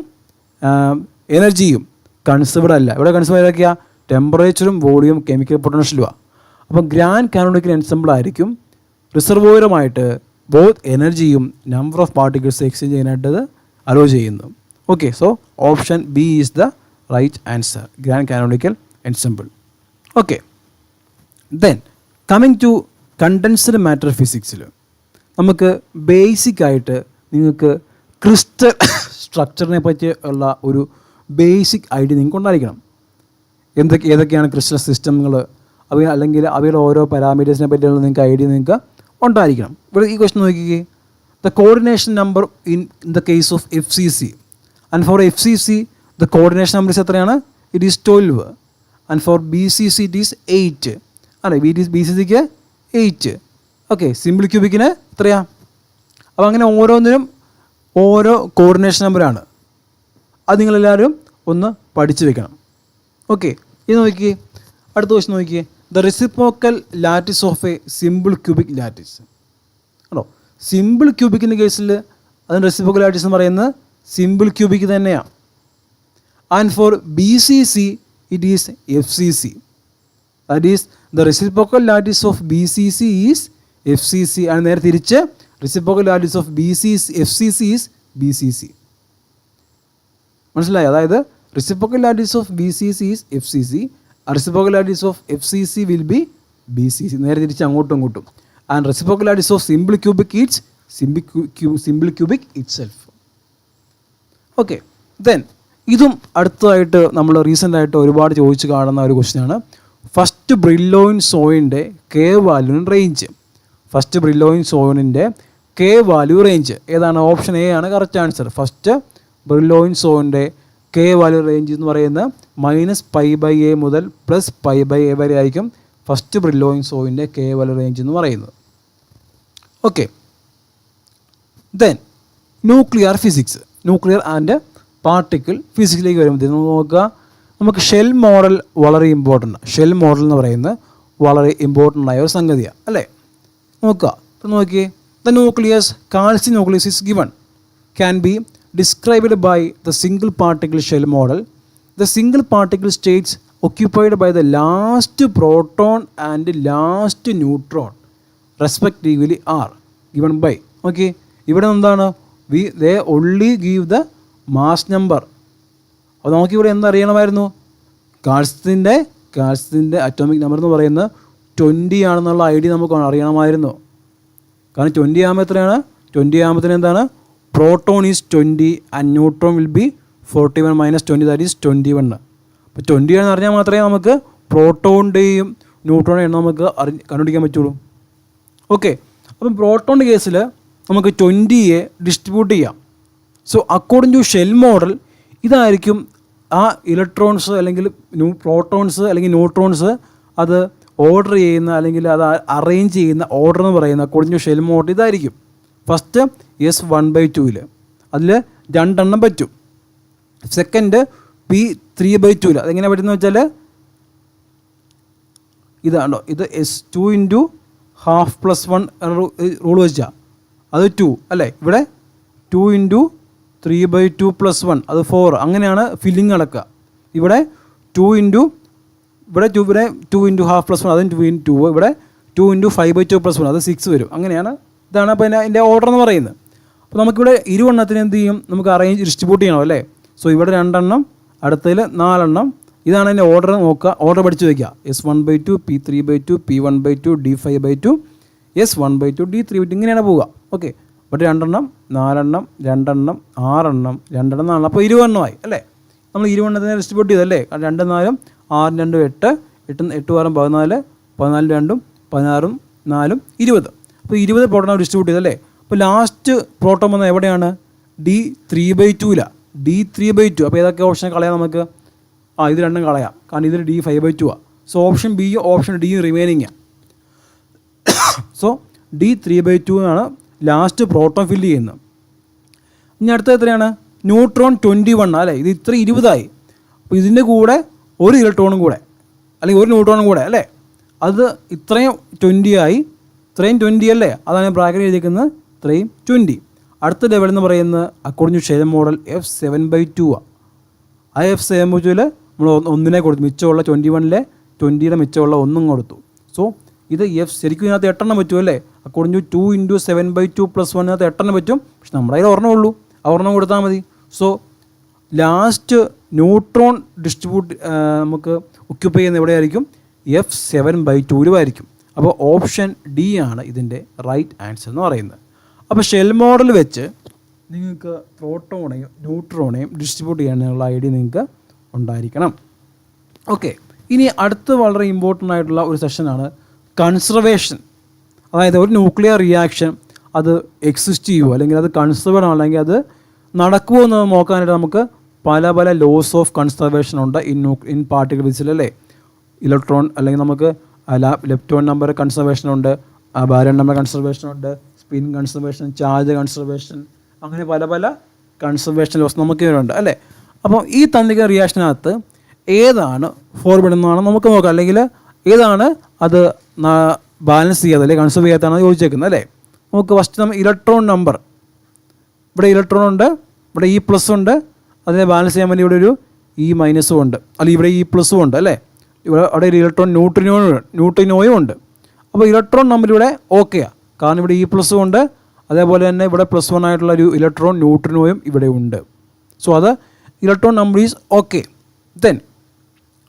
എനർജിയും കൺസേർവ്ഡ് അല്ല. ഇവിടെ കൺസേർവ് ഏതൊക്കെയാണ്? ടെമ്പറേച്ചറും വോളിയം കെമിക്കൽ പൊട്ടൻഷ്യലുമാണ്. അപ്പം ഗ്രാൻഡ് കാനോണിക്കൽ എൻസെമ്പിൾ ആയിരിക്കും റിസർവോയറുമായിട്ട് ബോത്ത് എനർജിയും നമ്പർ ഓഫ് പാർട്ടിക്കിൾസ് എക്സ്ചേഞ്ച് ചെയ്യാനായിട്ട് അലോ ചെയ്യുന്നു. Okay, so option B is the right answer, grand canonical ensemble. Okay, then coming to condensed matter ഫിസിക്സിൽ നമുക്ക് ബേസിക് ആയിട്ട് നിങ്ങൾക്ക് ക്രിസ്റ്റൽ സ്ട്രക്ചറിനെ പറ്റി ഉള്ള ഒരു ബേസിക് ഐഡിയ നിങ്ങൾക്ക് ഉണ്ടായിരിക്കണം. ഏതൊക്കെയാണ് ക്രിസ്റ്റൽ സിസ്റ്റങ്ങൾ, അല്ലെങ്കിൽ അവയുടെ ഓരോ പാരാമീറ്റേഴ്സിനെ പറ്റിയുള്ള നിങ്ങൾക്ക് ഐഡിയ നിങ്ങൾക്ക് ഉണ്ടായിരിക്കണം. ഇവിടെ ഈ ക്വസ്റ്റ്യൻ നോക്കിക്കേ. The coordination number in the case of FCC, and for FCC the coordination number is എത്രയാണ്? It is 12, and for BCC it is 8 അല്ലേ, BCCക്ക് 8. ഓക്കെ, സിമ്പിൾ ക്യൂബിക്കിന് എത്രയാ? അപ്പോൾ അങ്ങനെ ഓരോന്നിനും ഓരോ കോർഡിനേഷൻ നമ്പറാണ്. അത് നിങ്ങളെല്ലാവരും ഒന്ന് പഠിച്ചു വെക്കണം. ഓക്കെ, ഇത് നോക്കിയേ. അടുത്ത ക്വസ്റ്റ്യൻ നോക്കിയേ. The reciprocal lattice of a simple cubic lattice ആണോ. സിമ്പിൾ ക്യൂബിക്കിൻ്റെ കേസിൽ അതിന് റെസിപ്രോക്കൽ ലാറ്റിസ് എന്ന് പറയുന്നത് സിമ്പിൾ ക്യൂബിക് തന്നെയാണ്. And for BCC it is FCC, that is the reciprocal lattice of BCC is FCC. ആണ് നേരെ തിരിച്ച് reciprocal lattice of FCC is BCC. മനസ്സിലായി? അതായത് reciprocal lattice of BCC is FCC, reciprocal lattice of FCC will be BCC. നേരെ തിരിച്ച് അങ്ങോട്ടും ഇങ്ങോട്ടും. And reciprocal lattice of simple cubic is simple cubic itself. Okay, then ഇതും അടുത്തതായിട്ട് നമ്മൾ റീസെൻ്റായിട്ട് ഒരുപാട് ചോദിച്ച് കാണുന്ന ഒരു ക്വസ്റ്റ്യനാണ്. ഫസ്റ്റ് ബ്രില്ലോയിൻ സോയിൻ്റെ K value range. First Brillouin സോയിനിൻ്റെ K വാല്യൂ റേഞ്ച് ഏതാണ്? ഓപ്ഷൻ എ ആണ് കറക്റ്റ് ആൻസർ. ഫസ്റ്റ് ബ്രില്ലോയിൻ സോയിൻ്റെ K വാല്യൂ റേഞ്ച് എന്ന് പറയുന്നത് -π/a മുതൽ +π/a വരെ ആയിരിക്കും ഫസ്റ്റ് ബ്രില്ലോയിൻ സോയിൻ്റെ K വാല്യൂ റേഞ്ച് എന്ന് പറയുന്നത്. Okay, then nuclear physics, nuclear and particle ഫിസിക്സിലേക്ക് വരുമ്പോഴത്തേക്ക് നോക്കുക. നമുക്ക് ഷെൽ മോഡൽ വളരെ ഇമ്പോർട്ടൻ്റ്. ഷെൽ മോഡൽ എന്ന് പറയുന്നത് വളരെ ഇമ്പോർട്ടൻ്റ് ആയ ഒരു സംഗതിയാണ് അല്ലേ. നോക്കുക, നോക്കിയേ. The nucleus, calcium nucleus is given can be described by the single particle shell model. The single particle states occupied by the last proton and last neutron respectively are given by. Okay, ഇവിടെ എന്താണ്? They only give the mass number. അപ്പോൾ നമുക്കിവിടെ എന്തറിയണമായിരുന്നു? കാൽസ്യത്തിൻ്റെ atomic number എന്ന് പറയുന്നത് 20 ആണെന്നുള്ള idea നമുക്ക് അറിയണമായിരുന്നു. കാരണം 20 ആകുമ്പോൾ എത്രയാണ്? 20 ആകുമ്പോഴത്തേന് എന്താണ്? Proton is 20 and neutron will be 41 - 20 that is 21. അപ്പോൾ 20 ആണെന്ന് അറിഞ്ഞാൽ മാത്രമേ നമുക്ക് പ്രോട്ടോണിൻ്റെയും ന്യൂട്രോണിൻ്റെ എണ്ണം നമുക്ക് കണ്ടുപിടിക്കാൻ പറ്റുള്ളൂ. ഓക്കെ, അപ്പം പ്രോട്ടോണിൻ്റെ കേസിൽ നമുക്ക് 20യെ ഡിസ്ട്രിബ്യൂട്ട് ചെയ്യാം. So according to shell model ഇതായിരിക്കും ആ ഇലക്ട്രോൺസ് അല്ലെങ്കിൽ പ്രോട്ടോൺസ് അല്ലെങ്കിൽ ന്യൂട്രോൺസ് അത് ഓർഡർ ചെയ്യുന്ന അല്ലെങ്കിൽ അത് അറേഞ്ച് ചെയ്യുന്ന ഓർഡർ എന്ന് പറയുന്ന അക്കോർഡിംഗ് ടു ഷെൽ മോഡൽ ഇതായിരിക്കും. ഫസ്റ്റ് S1/2 അതിൽ 2 എണ്ണം പറ്റും. സെക്കൻഡ് P3/2 അതെങ്ങനെ പറ്റുന്നത് വെച്ചാൽ ഇതാണോ, ഇത് S2 × ½ + 1 റൂൾ വെച്ചാൽ അത് 2 അല്ലേ. ഇവിടെ 2 × 3/2 + 1 അത് 4. അങ്ങനെയാണ് ഫില്ലിങ് നടക്കുക. ഇവിടെ 2 × ഇവിടെ 2 × ½ + 1 അതും 2 × 2. ഇവിടെ 2 × 5/2 + 1 അത് 6 വരും. അങ്ങനെയാണ്. ഇതാണ് അപ്പോൾ അതിൻ്റെ ഓർഡർ എന്ന് പറയുന്നത്. അപ്പോൾ നമുക്കിവിടെ 20 എണ്ണത്തിന് എന്ത് ചെയ്യും? നമുക്ക് അറേഞ്ച് ഡിസ്ട്രിബ്യൂട്ട് ചെയ്യണം അല്ലേ. സോ ഇവിടെ 2 എണ്ണം, അടുത്തതിൽ 4 എണ്ണം. ഇതാണ് അതിൻ്റെ ഓർഡർ നോക്കുക. ഓർഡർ പഠിച്ച് വയ്ക്കുക. S1/2 P3/2 P1/2 D5/2 S1/2 D3/2 ഇങ്ങനെയാണ് പോവുക. ഓക്കെ, അപ്പോൾ 2 എണ്ണം 4 എണ്ണം 2 എണ്ണം 6 എണ്ണം 2 എണ്ണം 4 അപ്പോൾ 20 എണ്ണമായി അല്ലേ. നമ്മൾ 20 എണ്ണത്തിന് ഡിസ്ട്രിബ്യൂട്ട് ചെയ്തല്ലേ. 2 4 6 2 8 8 8 6 14 14 2 16 4 20. അപ്പോൾ 20 പ്രോട്ടോൺ ഡിസ്ട്രിബ്യൂട്ട് ചെയ്തല്ലേ. അപ്പോൾ ലാസ്റ്റ് പ്രോട്ടോൺ വന്നത് എവിടെയാണ്? D3/2. D3/2. അപ്പോൾ ഏതൊക്കെ ഓപ്ഷൻ കളയാം നമുക്ക്? ഇത് രണ്ടും കളയാം, കാരണം ഇതിൽ D5/2. So option B option D remaining. So D3/2 ആണ് ലാസ്റ്റ് പ്രോട്ടോൺ ഫില്ല് ചെയ്യുന്നത്. ഇനി അടുത്ത എത്രയാണ്? ന്യൂട്രോൺ 21 അല്ലേ. ഇത് ഇത്ര 20ആയി. അപ്പോൾ ഇതിൻ്റെ കൂടെ ഒരു ഇലക്ട്രോണും കൂടെ അല്ലെങ്കിൽ ഒരു ന്യൂട്രോണും കൂടെ അല്ലേ. അത് ഇത്രയും 20 ആയി. ഇത്രയും 20 അല്ലേ, അതാണ് ബ്രാക്കറ്റ് എഴുതിയിരിക്കുന്നത്. ഇത്രയും 20. അടുത്ത ലെവൽ എന്ന് പറയുന്നത് according to shell model F7/2 ആണ്. ആ F7/2 നമ്മൾ ഒന്നിനെ കൊടുത്തു. മിച്ചമുള്ള 21-ലെ 20യുടെ മിച്ചമുള്ള 1 കൊടുത്തു. സോ ഇത് ശരിക്കും ഇതിനകത്ത് 8 എണ്ണം പറ്റും അല്ലേ. അക്കോർഡിംഗ് ടു 2 × 7/2 + 1 8 എണ്ണം പറ്റും. പക്ഷെ നമ്മുടെ കയ്യിൽ ഒരെണ്ണം ഉള്ളൂ. ആ ഒരെണ്ണം കൊടുത്താൽ മതി. സോ ലാസ്റ്റ് ന്യൂട്രോൺ ഡിസ്ട്രിബ്യൂട്ട് നമുക്ക് ഒക്യുപ്പൈ ചെയ്യുന്ന എവിടെയായിരിക്കും? F7/2 ആയിരിക്കും. അപ്പോൾ ഓപ്ഷൻ ഡി ആണ് ഇതിൻ്റെ റൈറ്റ് ആൻസർ എന്ന് പറയുന്നത്. അപ്പോൾ ഷെൽ മോഡൽ വെച്ച് നിങ്ങൾക്ക് പ്രോട്ടോണെയും ന്യൂട്രോണെയും ഡിസ്ട്രിബ്യൂട്ട് ചെയ്യാനുള്ള ഐഡിയ നിങ്ങൾക്ക് ഉണ്ടായിരിക്കണം. ഓക്കെ, ഇനി അടുത്ത് വളരെ ഇമ്പോർട്ടൻ്റ് ആയിട്ടുള്ള ഒരു സെഷനാണ് കൺസർവേഷൻ. അതായത് ഒരു ന്യൂക്ലിയർ റിയാക്ഷൻ അത് എക്സിസ്റ്റ് ചെയ്യുമോ അല്ലെങ്കിൽ അത് കൺസർവേഡ് ആണെങ്കിൽ അത് നടക്കുമോ എന്ന് നോക്കാനായിട്ട് നമുക്ക് പല ലോസ് ഓഫ് കൺസർവേഷൻ ഉണ്ട് ഇൻ പാർട്ടിക്കിൾ ഫിസിക്സിൽ അല്ലേ. ഇലക്ട്രോൺ അല്ലെങ്കിൽ നമുക്ക് ലെപ്റ്റോൺ നമ്പർ കൺസർവേഷൻ ഉണ്ട്, ബാരിയൺ നമ്പർ കൺസർവേഷൻ ഉണ്ട്, സ്പിൻ കൺസർവേഷൻ, ചാർജ് കൺസർവേഷൻ, അങ്ങനെ പല കൺസർവേഷൻ ലോസ് നമുക്ക് ഇവരുണ്ട് അല്ലേ. അപ്പോൾ ഈ തന്നിരിക്കുന്ന റിയാക്ഷനകത്ത് ഏതാണ് ഫോർവേഡ് എന്നാണ് നമുക്ക് നോക്കാം, അല്ലെങ്കിൽ ഏതാണ് അത് ബാലൻസ് ചെയ്യാതെ അല്ലെങ്കിൽ കൺസർവ് ചെയ്യാത്തതാണ് ചോദിച്ചേക്കുന്നത് അല്ലേ. നമുക്ക് ഫസ്റ്റ് നമ്മൾ ഇലക്ട്രോൺ നമ്പർ, ഇവിടെ ഇലക്ട്രോൺ ഉണ്ട്, ഇവിടെ E+ ഉണ്ട്, അതിനെ ബാലൻസ് ചെയ്യാൻ വേണ്ടി ഇവിടെ ഒരു E- ഉണ്ട്, അല്ലെങ്കിൽ ഇവിടെ E+ ഉണ്ട് അല്ലേ. ഇവിടെ അവിടെ ഒരു ഇലക്ട്രോൺ ന്യൂട്രിനോയും ഉണ്ട്. അപ്പോൾ ഇലക്ട്രോൺ നമ്പർ ഇവിടെ ഓക്കെയാണ്, കാരണം ഇവിടെ E+ ഉണ്ട്, അതേപോലെ തന്നെ ഇവിടെ +1 ആയിട്ടുള്ള ഒരു ഇലക്ട്രോൺ ന്യൂട്രിനോയും ഇവിടെ ഉണ്ട്. സോ അത് electron number is okay. Then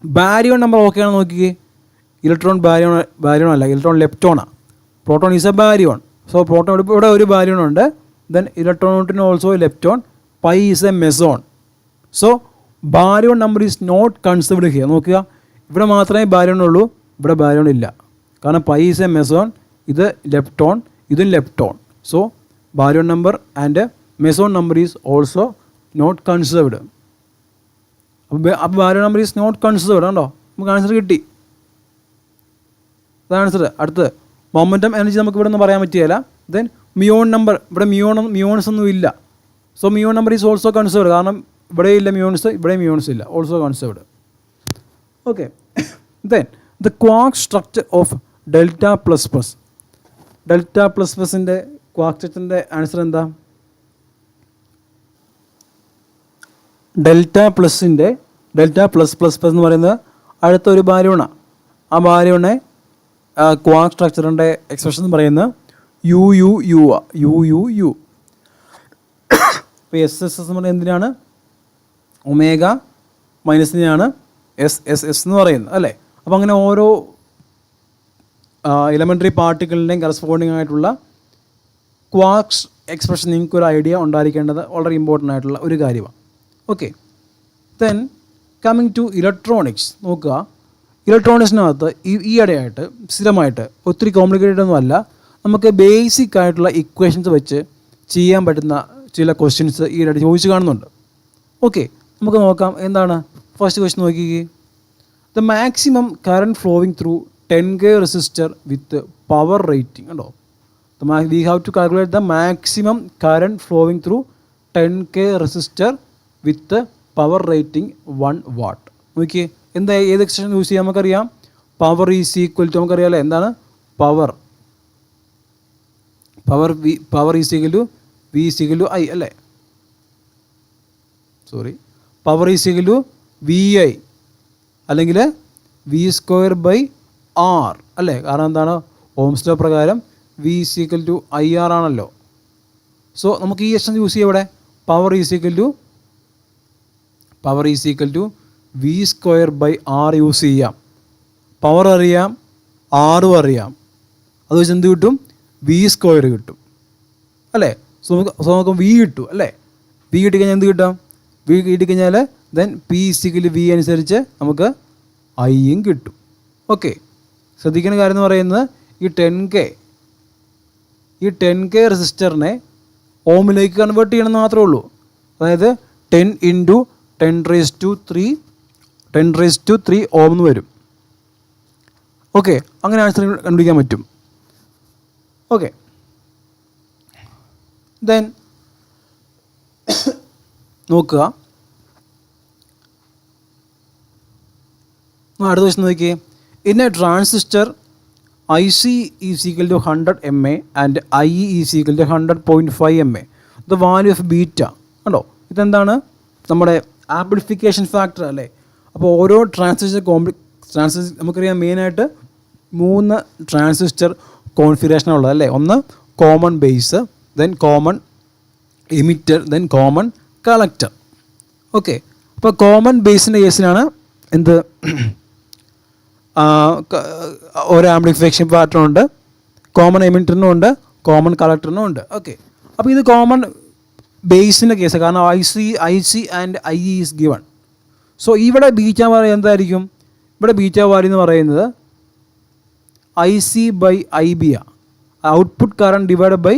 baryon number okay ആണെന്ന് നോക്കിക്കേ. ഇലക്ട്രോൺ ബാരിയോൺ അല്ല, ഇലക്ട്രോൺ ലെപ്റ്റോണാണ്. Proton is a baryon. So proton ഇവിടെ ഒരു ബാരിയോൺ ഉണ്ട്. Then electron neutrino also lepton. Pi is a meson. So baryon number is not considered here. നോക്കുക, ഇവിടെ മാത്രമേ ബാരിയോൺ ഉള്ളൂ, ഇവിടെ ബാരിയോൺ ഇല്ല, കാരണം പൈ ഈസ് എ മെസോൺ. ഇത് ലെപ്റ്റോൺ, ഇതും lepton. So baryon number and meson number is also not considered. അപ്പോൾ baryon number is not considered. കണ്ടോ, നമുക്ക് ആൻസർ കിട്ടി. അതാണ് ആൻസർ. അടുത്ത് മൊമെൻറ്റം എനർജി നമുക്ക് ഇവിടെ ഒന്നും പറയാൻ പറ്റിയല്ല. ദെൻ മിയോൺ നമ്പർ, ഇവിടെ മിയോൺസ് ഒന്നും ഇല്ല. So muon number is also conserved, കാരണം ഇവിടെ ഇല്ല മിയോൺസ്, ഇവിടെ മിയോൺസ് ഇല്ല, also conserved. Okay, then the quark structure of Δ++. Δ++ൻ്റെ ക്വാർക്ക് സ്ട്രക്ചറിൻ്റെ ആൻസർ എന്താ? Δ++ൻ്റെ Δ+++ എന്ന് പറയുന്നത് അടുത്ത ഒരു ബാരിയോണാണ്. ആ ബാരിയോണെ ക്വാർക്ക് സ്ട്രക്ചറിൻ്റെ എക്സ്പ്രഷൻ എന്ന് പറയുന്നത് UUU. അപ്പോൾ എസ് എസ് എസ് എന്ന് പറയുന്നത് എന്തിനാണ്? ഒമേഗ മൈനസിനെയാണ് എസ് എസ് എസ് എന്ന് പറയുന്നത് അല്ലേ. അപ്പോൾ അങ്ങനെ ഓരോ എലമെൻ്ററി പാർട്ടിക്കിളിൻ്റെയും കറസ്പോണ്ടിങ് ആയിട്ടുള്ള ക്വാർക്സ് എക്സ്പ്രഷൻ നിങ്ങൾക്ക് ഒരു ഐഡിയ ഉണ്ടായിരിക്കേണ്ടത് വളരെ ഇമ്പോർട്ടൻ്റ് ആയിട്ടുള്ള ഒരു കാര്യമാണ്. Okay, then coming to electronics. നോക്കുക, ഇലക്ട്രോണിക്സിനകത്ത് ഈയിടെയായിട്ട് സ്ഥിരമായിട്ട് ഒത്തിരി കോംപ്ലിക്കേറ്റഡ് ഒന്നുമല്ല, നമുക്ക് ബേസിക് ആയിട്ടുള്ള ഇക്വേഷൻസ് വെച്ച് ചെയ്യാൻ പറ്റുന്ന ചില ക്വസ്റ്റ്യൻസ് ഈയിടെ ചോദിച്ച് കാണുന്നുണ്ട്. ഓക്കെ, നമുക്ക് നോക്കാം. എന്താണ് ഫസ്റ്റ് ക്വസ്റ്റ്യൻ നോക്കിക്കേ. The maximum current flowing through 10K resistor with power rating ഉണ്ടോ? We have to calculate the maximum current flowing through 10K resistor with the power rating 1 watt. നോക്കിയേ, എന്താ ഏത് എക്സ്പ്രഷൻ യൂസ് ചെയ്യാം? നമുക്കറിയാം പവർ ഈസ് ഈക്വൽ ടു, നമുക്കറിയാമല്ലേ എന്താണ് power is equal to V is equal to I അല്ലേ. Power is equal to V I അല്ലെങ്കിൽ V square by R അല്ലേ. കാരണം എന്താണ്? ഓംസ് ലോ പ്രകാരം V is equal to I R ആണല്ലോ. So നമുക്ക് ഈ എക്സ്പ്രഷൻ യൂസ് ചെയ്യാം ഇവിടെ. Power is equal to V square by R use ചെയ്യാം. പവർ അറിയാം, ആറും അറിയാം, അത് വെച്ച് എന്ത് കിട്ടും? വി സ്ക്വയർ കിട്ടും അല്ലേ. സോ നമുക്ക് വി കിട്ടും അല്ലേ. വി കിട്ടിക്കഴിഞ്ഞാൽ എന്ത് കിട്ടാം? വി കിട്ടിക്കഴിഞ്ഞാൽ ദെൻ പി ഈക്വൽ വി അനുസരിച്ച് നമുക്ക് ഐയും കിട്ടും. ഓക്കെ, ശ്രദ്ധിക്കുന്ന കാര്യം എന്ന് പറയുന്നത് ഈ 10K റെസിസ്റ്ററിനെ ഓമിലേക്ക് കൺവേർട്ട് ചെയ്യണമെന്ന് മാത്രമേ ഉള്ളൂ. അതായത് 10 × 10⁻³ ഓം എന്ന് വരും. ഓക്കെ, അങ്ങനെ ആൻസർ കണ്ടുപിടിക്കാൻ പറ്റും. ഓക്കെ, ദെൻ നോക്കുക, അടുത്ത ക്വസ്റ്റ്യൻ നോക്കിയേ. In A transistor IC is equal to 100 mA and IE is equal to 100.5 mA. The value of beta കണ്ടോ, ഇതെന്താണ്? നമ്മുടെ ആംപ്ലിഫിക്കേഷൻ ഫാക്ടർ അല്ലേ. അപ്പോൾ ഓരോ ട്രാൻസിസ്റ്റർ നമുക്കറിയാം മെയിനായിട്ട് 3 ട്രാൻസിസ്റ്റർ കോൺഫിഗറേഷനുള്ളത് അല്ലേ. ഒന്ന് common base, then common emitter, then common collector. Okay, അപ്പോൾ കോമൺ ബേസിൻ്റെ കേസിലാണ് എന്ത്? ഓരോ ആംപ്ലിഫിക്കേഷൻ പാറ്റേൺ ഉണ്ട്, കോമൺ എമിറ്ററിനും ഉണ്ട്, കോമൺ കളക്ടറിനും ഉണ്ട്. ഓക്കെ, അപ്പോൾ ഇത് കോമൺ ബേസിൻ്റെ കേസ്, കാരണം I C and I is given. So ഇവിടെ ബീറ്റ വാല്യൂ എന്തായിരിക്കും? ഇവിടെ ബീറ്റ വാല്യൂ എന്ന് പറയുന്നത് IC ബൈ IB ആണ്. Output current divide by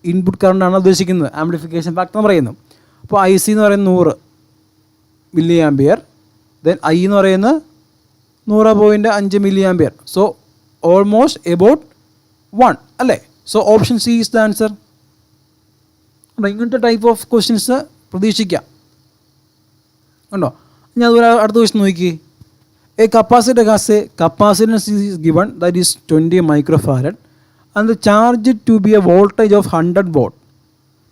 input current ആണ് ഉദ്ദേശിക്കുന്നത് ആംപ്ലിഫിക്കേഷൻ ഫാക്ടർ എന്ന് പറയുന്നത്. അപ്പോൾ IC എന്ന് പറയുന്നത് 100 മില്ലി ആംപിയർ, ദെൻ I എന്ന് പറയുന്നത് 100.5 milli ampere. So almost about 1 അല്ലേ. So option C is the answer. ഇങ്ങനത്തെ ടൈപ്പ് ഓഫ് ക്വസ്റ്റ്യൻസ് പ്രതീക്ഷിക്കാം ഉണ്ടോ. ഞാൻ അതുപോലെ അടുത്ത ക്വസ്റ്റ്യൻ നോക്കി. A capacitor has a capacitance is given that is 20 microfarad and the charge to be a voltage of 100 volt.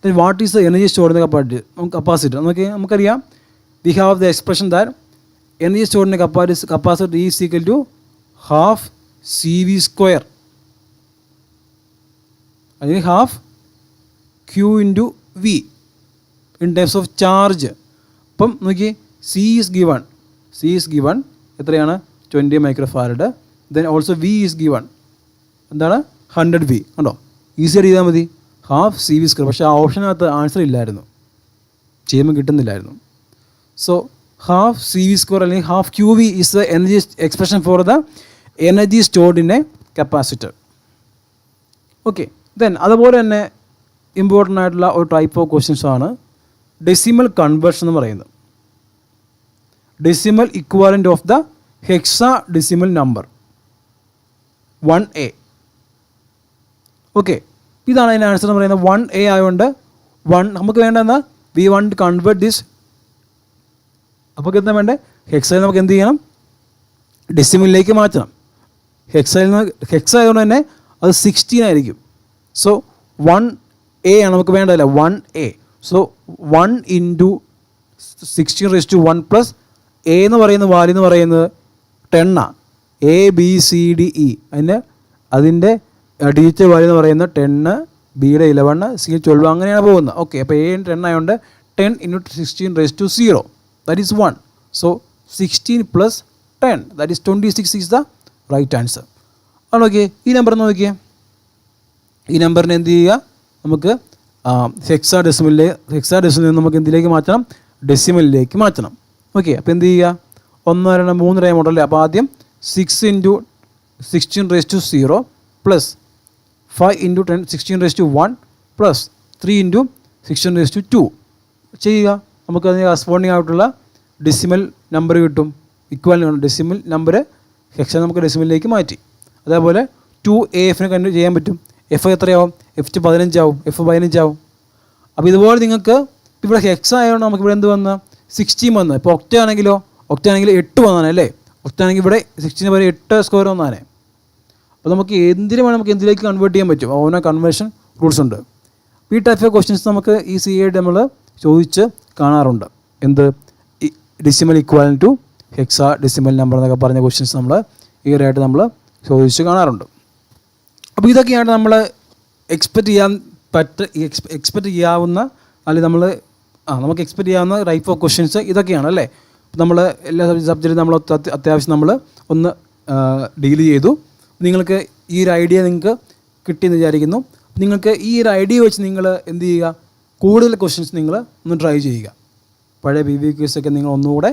Then what is the energy stored in the capacitor? നമുക്കറിയാം we have the expression that energy stored in capacitor is equal to half CV square അല്ലെങ്കിൽ half Q into V in terms of charge. അപ്പം നോക്കി, C is given എത്രയാണ്? 20 microfarad. Then also V is given എന്താണ്? 100 V ഉണ്ടോ. Easy ആയിട്ട് ചെയ്താൽ മതി, half CV square. പക്ഷേ ആ ഓപ്ഷനകത്ത് ആൻസർ ഇല്ലായിരുന്നു, ചെയ്യുമ്പോൾ കിട്ടുന്നില്ലായിരുന്നു. സോ half CV square അല്ലെങ്കിൽ half QV is the energy expression for the energy stored in a capacitor. Okay, then അതുപോലെ തന്നെ ഇമ്പോർട്ടൻ്റ് ആയിട്ടുള്ള ഒരു ടൈപ്പ് ഓഫ് ക്വസ്റ്റ്യൻസ് ആണ് ഡെസിമൽ കൺവേർഷൻ എന്ന് പറയുന്നത്. Decimal equivalent of the hexadecimal number 1A. Okay, ഇതാണ് അതിൻ്റെ ആൻസർ എന്ന് പറയുന്നത്. 1A ആയതുകൊണ്ട് നമുക്ക് വേണ്ടതെന്നാ we want to convert this. അപ്പോൾ എന്താ വേണ്ടേ? ഹെക്സയിൽ നമുക്ക് എന്ത് ചെയ്യണം? ഡെസിമലിലേക്ക് മാറ്റണം. ഹെക്സ ആയതുകൊണ്ട് തന്നെ അത് 16 ആയിരിക്കും. സോ 1A ആണ് നമുക്ക് വേണ്ടതല്ല, 1A. സോ 1 × 16⁻1 പ്ലസ് A എന്ന് പറയുന്ന വാല്യൂ എന്ന് പറയുന്നത് 10 ആണ്. ABCDE അതിൻ്റെ ഡിജിറ്റൽ വാല്യൂ എന്ന് പറയുന്നത് 10 ബിയുടെ 11, സി 12 അങ്ങനെയാണ് പോകുന്നത്. ഓക്കെ, അപ്പോൾ എ 10 ആയതുകൊണ്ട് 10 × 16⁻0 that is 1. So 16 + 10 that is 26 is the right answer. ആണ്. ഓക്കെ, ഈ നമ്പർ നോക്കിയേ. ഈ നമ്പറിനെ എന്ത് ചെയ്യുക, നമുക്ക് ഹെക്സാ ഡെസിമലിൽ നിന്ന് നമുക്ക് എന്തിലേക്ക് മാറ്റണം, ഡെസിമലിലേക്ക് മാറ്റണം. ഓക്കെ, അപ്പോൾ എന്ത് ചെയ്യുക, 1, 2, 3 ടൈം ഉണ്ടല്ലേ. അപ്പോൾ ആദ്യം 6 × 16⁻0 + 5 × 16⁻1 + 3 × 16⁻2 ചെയ്യുക. നമുക്കതിന് കറസ്പോണ്ടിങ് ആയിട്ടുള്ള ഡെസിമൽ നമ്പർ കിട്ടും. ഇക്വൽ ഡെസിമൽ നമ്പർ ഹെക്സ നമുക്ക് ഡെസിമലിലേക്ക് മാറ്റി. അതേപോലെ 2AF കണ്ടു ചെയ്യാൻ പറ്റും. എഫ് എത്രയാവും, F 15 ആവും, F15 ആവും. അപ്പോൾ ഇതുപോലെ നിങ്ങൾക്ക് ഇവിടെ ഹെക്സ ആയതുകൊണ്ട് നമുക്ക് ഇവിടെ എന്ത് വന്ന് 16 വന്ന്. ഇപ്പോൾ ഒക്ട ആണെങ്കിലോ, 8 വന്നാണ് അല്ലേ. ഒക്ട ആണെങ്കിൽ ഇവിടെ 16 വരെ 8 സ്ക്വയർ വന്നാണ്. അപ്പോൾ നമുക്ക് എന്തിനു വേണം, നമുക്ക് എന്തിലേക്ക് കൺവേർട്ട് ചെയ്യാൻ പറ്റും. ഓരോ കൺവേർഷൻ റൂൾസ് ഉണ്ട്. ഈ ടൈപ്പ് ഓഫ് ക്വസ്റ്റ്യൻസ് നമുക്ക് ഈ CA നമ്മൾ ചോദിച്ച് കാണാറുണ്ട്. എന്ത്, decimal equal to hexadecimal number എന്നൊക്കെ പറഞ്ഞ ക്വസ്റ്റ്യൻസ് നമ്മൾ ഈയിടെയായിട്ട് നമ്മൾ ചോദിച്ച് കാണാറുണ്ട്. അപ്പോൾ ഇതൊക്കെയാണ് നമ്മൾ എക്സ്പെക്റ്റ് ചെയ്യാവുന്ന അല്ലെങ്കിൽ നമുക്ക് എക്സ്പെക്റ്റ് ചെയ്യാവുന്ന ടൈപ്പ് ഓഫ് ക്വസ്റ്റ്യൻസ് ഇതൊക്കെയാണ് അല്ലേ. നമ്മൾ എല്ലാ സബ്ജക്റ്റും നമ്മൾ അത്യാവശ്യം നമ്മൾ ഒന്ന് ഡീൽ ചെയ്തു. നിങ്ങൾക്ക് ഈ ഒരു ഐഡിയ നിങ്ങൾക്ക് കിട്ടിയെന്ന് വിചാരിക്കുന്നു. നിങ്ങൾക്ക് ഈ ഒരു ഐഡിയ വെച്ച് നിങ്ങൾ എന്ത് ചെയ്യുക, കൂടുതൽ ക്വസ്റ്റ്യൻസ് നിങ്ങൾ ഒന്ന് ട്രൈ ചെയ്യുക. പഴയ BBQs ഒക്കെ നിങ്ങൾ ഒന്നുകൂടെ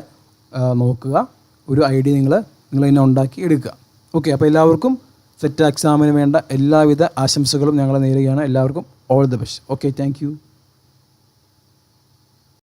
നോക്കുക. ഒരു ഐഡിയ നിങ്ങൾ തന്നെ ഉണ്ടാക്കി എടുക്കുക. ഓക്കെ, അപ്പോൾ എല്ലാവർക്കും സെറ്റ് എക്സാമിന് വേണ്ട എല്ലാവിധ ആശംസകളും ഞങ്ങൾ നേരുകയാണ്. എല്ലാവർക്കും all the best. Okay, thank you.